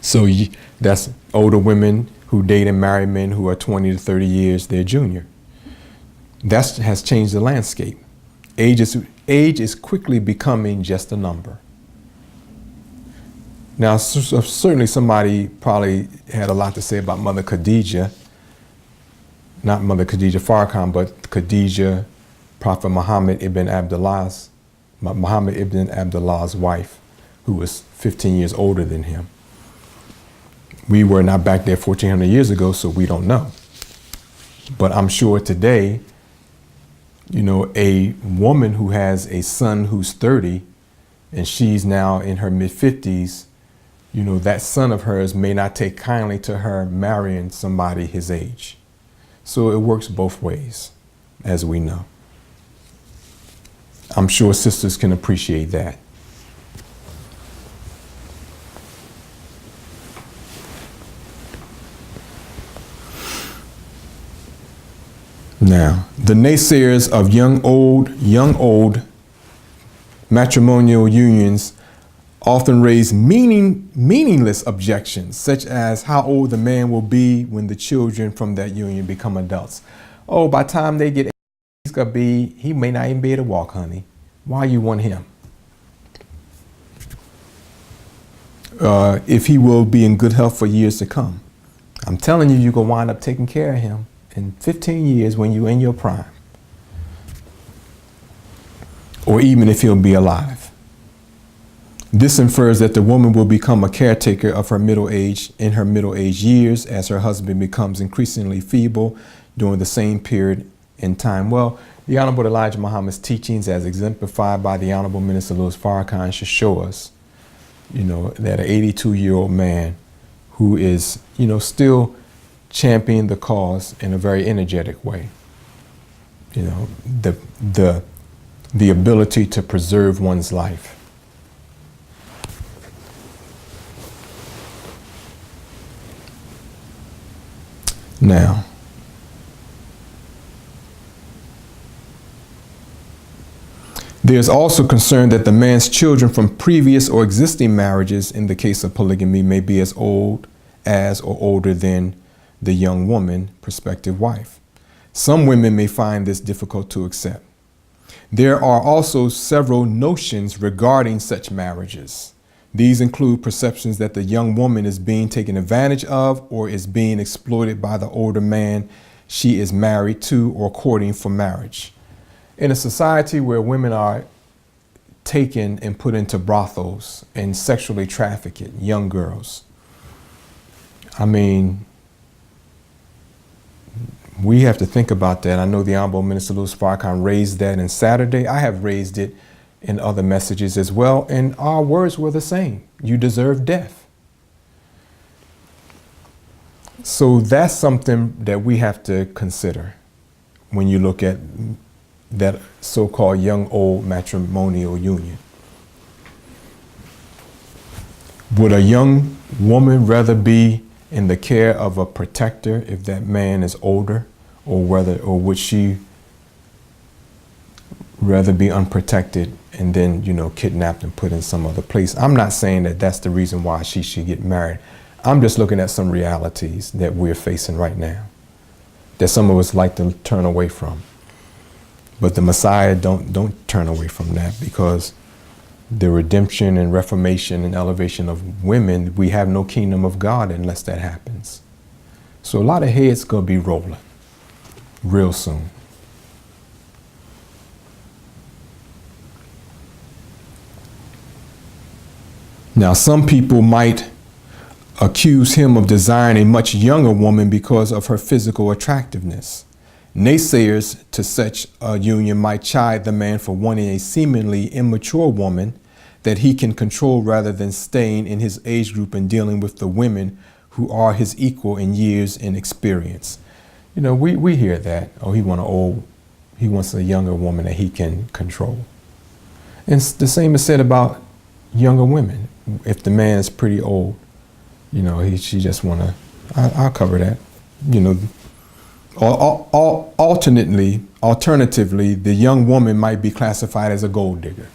So that's older women who date and marry men who are 20 to 30 years their junior. That has changed the landscape. Age is quickly becoming just a number. Now, certainly somebody probably had a lot to say about Mother Khadijah, not Mother Khadijah Farrakhan, but Khadijah, Prophet Muhammad ibn Abdullah's wife, who was 15 years older than him. We were not back there 1,400 years ago, so we don't know. But I'm sure today, you know, a woman who has a son who's 30 and she's now in her mid-50s, you know, that son of hers may not take kindly to her marrying somebody his age. So it works both ways, as we know. I'm sure sisters can appreciate that. Now, the naysayers of young old matrimonial unions often raise meaningless objections, such as how old the man will be when the children from that union become adults. Oh, by the time they get he may not even be able to walk, honey. Why you want him? If he will be in good health for years to come. I'm telling you, you're going to wind up taking care of him in 15 years when you're in your prime. Or even if he'll be alive. This infers that the woman will become a caretaker of her middle age in her middle age years as her husband becomes increasingly feeble during the same period in time. Well, the Honorable Elijah Muhammad's teachings, as exemplified by the Honorable Minister Louis Farrakhan, should show us, you know, that an 82-year-old man who is, you know, still championing the cause in a very energetic way. You know, the ability to preserve one's life. Now, there's also concern that the man's children from previous or existing marriages, in the case of polygamy, may be as old as or older than the young woman, prospective wife. Some women may find this difficult to accept. There are also several notions regarding such marriages. These include perceptions that the young woman is being taken advantage of or is being exploited by the older man she is married to or courting for marriage. In a society where women are taken and put into brothels and sexually trafficked, young girls, I mean, we have to think about that. I know the Honorable Minister Louis Farrakhan raised that in Saturday. I have raised it in other messages as well, and our words were the same. You deserve death. So that's something that we have to consider when you look at that so-called young-old matrimonial union. Would a young woman rather be in the care of a protector if that man is older, or would she rather be unprotected and then, kidnapped and put in some other place? I'm not saying that that's the reason why she should get married. I'm just looking at some realities that we're facing right now, that some of us like to turn away from. But the Messiah don't turn away from that, because the redemption and reformation and elevation of women, we have no kingdom of God unless that happens. So a lot of heads gonna be rolling real soon. Now, some people might accuse him of desiring a much younger woman because of her physical attractiveness. Naysayers to such a union might chide the man for wanting a seemingly immature woman that he can control, rather than staying in his age group and dealing with the women who are his equal in years and experience. We hear that. Oh, he wants a younger woman that he can control. And the same is said about younger women. If the man is pretty old, she just wanna, I'll cover that. Alternatively, the young woman might be classified as a gold digger,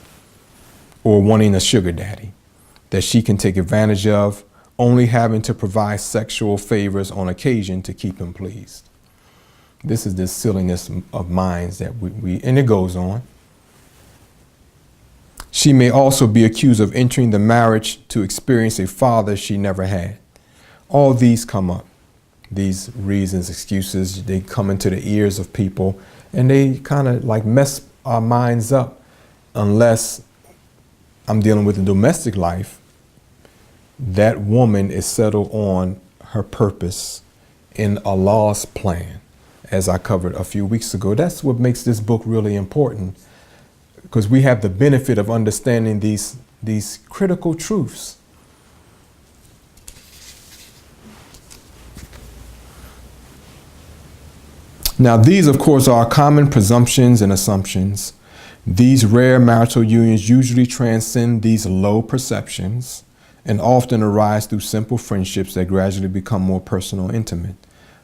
or wanting a sugar daddy that she can take advantage of, only having to provide sexual favors on occasion to keep him pleased. This is this silliness of minds that and it goes on. She may also be accused of entering the marriage to experience a father she never had. All these come up. These reasons, excuses, they come into the ears of people, and they kind of like mess our minds up. Unless I'm dealing with the domestic life, that woman is settled on her purpose in Allah's plan, as I covered a few weeks ago. That's what makes this book really important, because we have the benefit of understanding these critical truths. Now, these, of course, are common presumptions and assumptions. These rare marital unions usually transcend these low perceptions and often arise through simple friendships that gradually become more personal and intimate.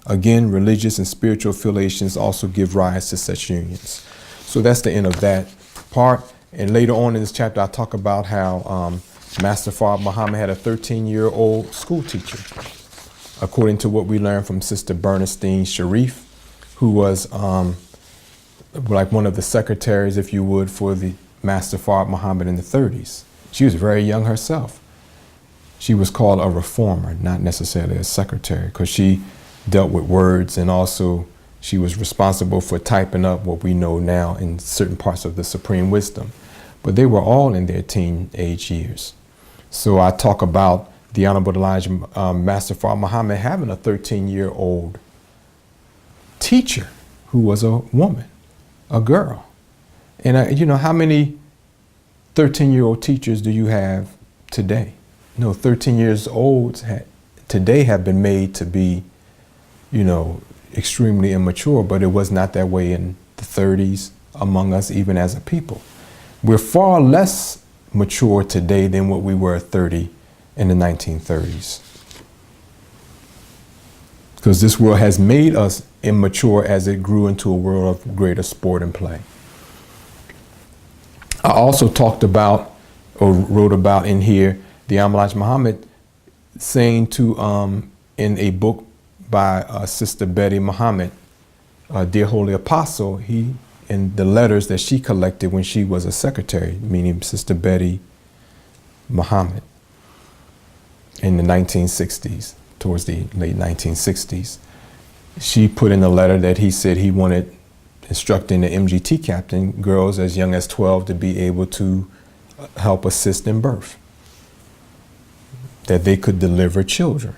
Again, religious and spiritual affiliations also give rise to such unions. So that's the end of that part. And later on in this chapter, I talk about how Master Fard Muhammad had a 13-year-old school teacher, according to what we learned from Sister Bernstein Sharif, who was like one of the secretaries, if you would, for the Master Fard Muhammad in the 30s. She was very young herself. She was called a reformer, not necessarily a secretary, because she dealt with words, and also she was responsible for typing up what we know now in certain parts of the Supreme Wisdom. But they were all in their teenage years. So I talk about the Honorable Elijah Master Fard Muhammad having a 13-year-old teacher who was a woman, a girl. And how many 13-year-old teachers do you have today? 13 years old today have been made to be, extremely immature, but it was not that way in the 30s among us, even as a people. We're far less mature today than what we were 30 in the 1930s. Because this world has made us immature as it grew into a world of greater sport and play. I also talked about, or wrote about in here, the Elijah Muhammad saying to, in a book by Sister Betty Muhammad, Dear Holy Apostle, in the letters that she collected when she was a secretary, meaning Sister Betty Muhammad, in the 1960s, towards the late 1960s, she put in a letter that he said he wanted, instructing the MGT captain, girls as young as 12 to be able to help assist in birth, that they could deliver children.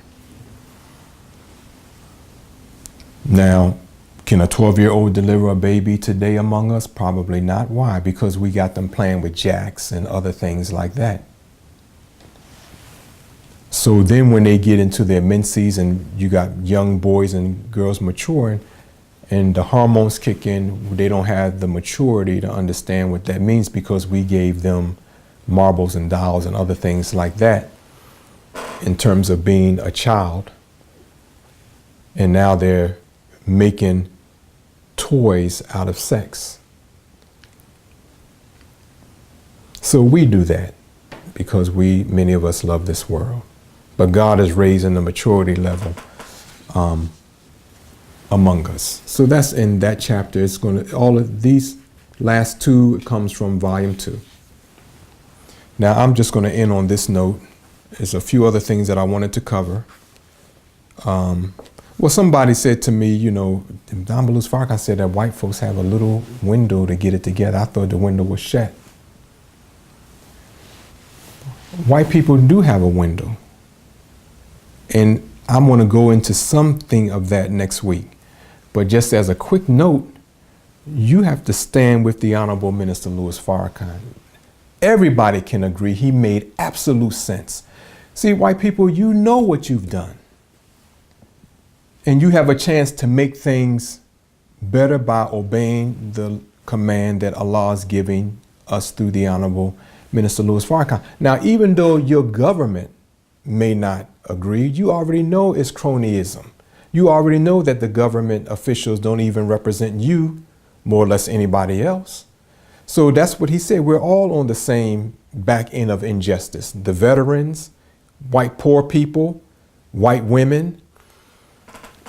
Now, can a 12-year-old deliver a baby today among us? Probably not. Why? Because we got them playing with jacks and other things like that. So then when they get into their menses and you got young boys and girls maturing and the hormones kick in, they don't have the maturity to understand what that means because we gave them marbles and dolls and other things like that in terms of being a child. And now they're making toys out of sex. So we do that because many of us love this world. But God is raising the maturity level among us. So that's in that chapter. It's going to, all of these last two comes from volume 2. Now I'm just going to end on this note. There's a few other things that I wanted to cover. Well, somebody said to me, you know, Honorable Louis Farrakhan said that white folks have a little window to get it together. I thought the window was shut. White people do have a window. And I'm going to go into something of that next week. But just as a quick note, you have to stand with the Honorable Minister Louis Farrakhan. Everybody can agree he made absolute sense. See, white people, you know what you've done. And you have a chance to make things better by obeying the command that Allah is giving us through the Honorable Minister Louis Farrakhan. Now, even though your government may not agree, you already know it's cronyism. You already know that the government officials don't even represent you, more or less anybody else. So that's what he said. We're all on the same back end of injustice. The veterans, white poor people, white women,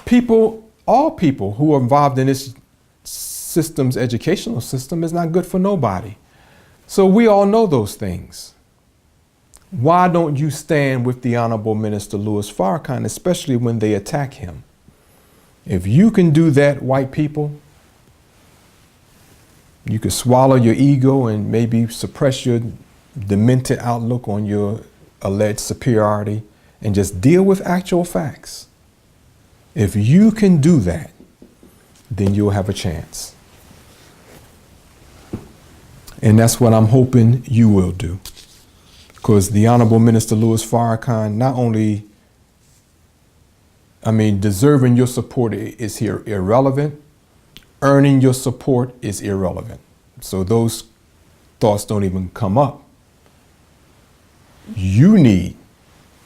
people, all people who are involved in this system's educational system is not good for nobody. So we all know those things. Why don't you stand with the Honorable Minister Louis Farrakhan, especially when they attack him? If you can do that, white people, you could swallow your ego and maybe suppress your demented outlook on your alleged superiority and just deal with actual facts. If you can do that, then you'll have a chance. And that's what I'm hoping you will do. Because the Honorable Minister Louis Farrakhan, not only, deserving your support is here irrelevant, earning your support is irrelevant. So those thoughts don't even come up. You need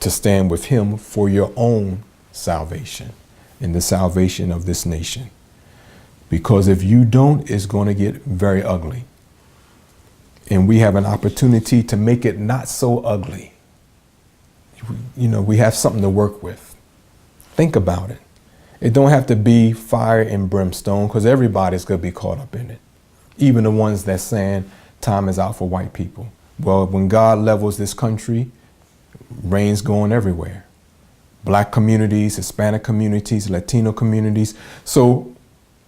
to stand with him for your own salvation and the salvation of this nation. Because if you don't, it's going to get very ugly. And we have an opportunity to make it not so ugly. You know, we have something to work with. Think about it. It don't have to be fire and brimstone because everybody's going to be caught up in it. Even the ones that's saying time is out for white people. Well, when God levels this country, rain's going everywhere. Black communities, Hispanic communities, Latino communities. So,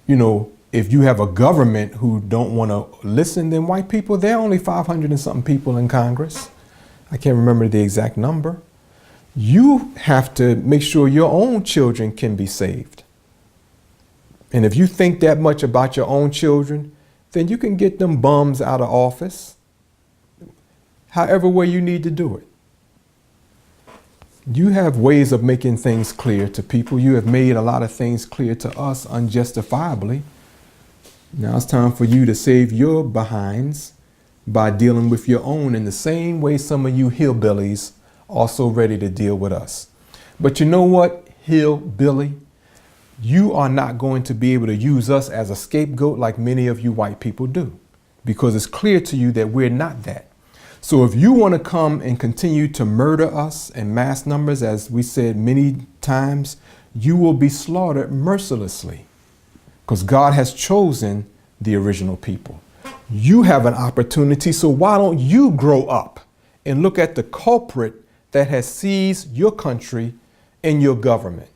you know, if you have a government who don't want to listen, then white people, there are only 500 and something people in Congress. I can't remember the exact number. You have to make sure your own children can be saved. And if you think that much about your own children, then you can get them bums out of office, however way you need to do it. You have ways of making things clear to people. You have made a lot of things clear to us unjustifiably. Now it's time for you to save your behinds by dealing with your own in the same way some of you hillbillies also ready to deal with us. But you know what, hillbilly? You are not going to be able to use us as a scapegoat like many of you white people do, because it's clear to you that we're not that. So if you want to come and continue to murder us in mass numbers, as we said many times, you will be slaughtered mercilessly. Because God has chosen the original people. You have an opportunity, so why don't you grow up and look at the culprit that has seized your country and your government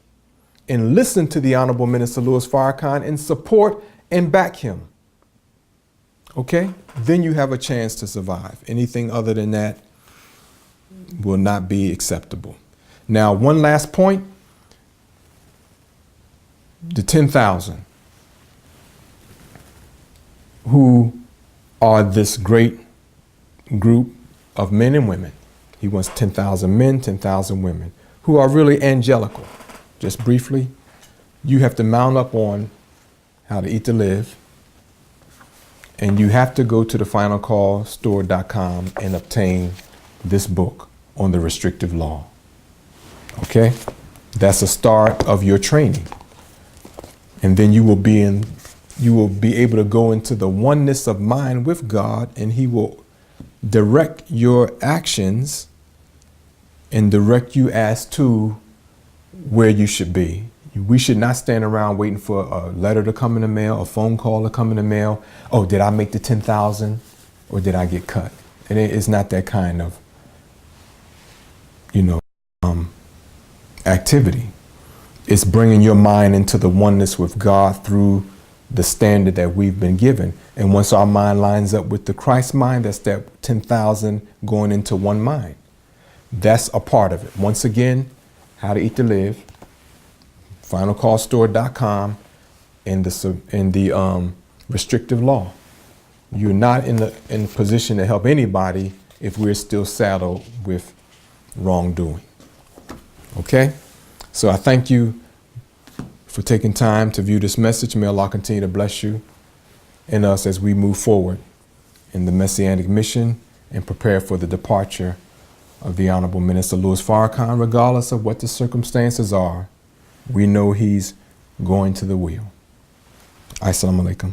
and listen to the Honorable Minister Louis Farrakhan and support and back him. Okay? Then you have a chance to survive. Anything other than that will not be acceptable. Now, one last point. the 10,000 who are this great group of men and women. He wants 10,000 men, 10,000 women who are really angelical. Just briefly, you have to mount up on How to Eat to Live, and you have to go to the finalcallstore.com and obtain this book on the restrictive law. Okay? That's a start of your training. And then you will be able to go into the oneness of mind with God, and he will direct your actions and direct you as to where you should be. We should not stand around waiting for a letter to come in the mail, a phone call to come in the mail. Oh, did I make the 10,000 or did I get cut? And it's not that kind of, activity. It's bringing your mind into the oneness with God through the standard that we've been given. And once our mind lines up with the Christ mind, that's that 10,000 going into one mind. That's a part of it. Once again, How to Eat to Live, finalcallstore.com, in the restrictive law. You're not in the position to help anybody if we're still saddled with wrongdoing. Okay? So I thank you for taking time to view this message. May Allah continue to bless you and us as we move forward in the Messianic mission and prepare for the departure of the Honorable Minister Louis Farrakhan, regardless of what the circumstances are. We know he's going to the wheel. Assalamu alaikum.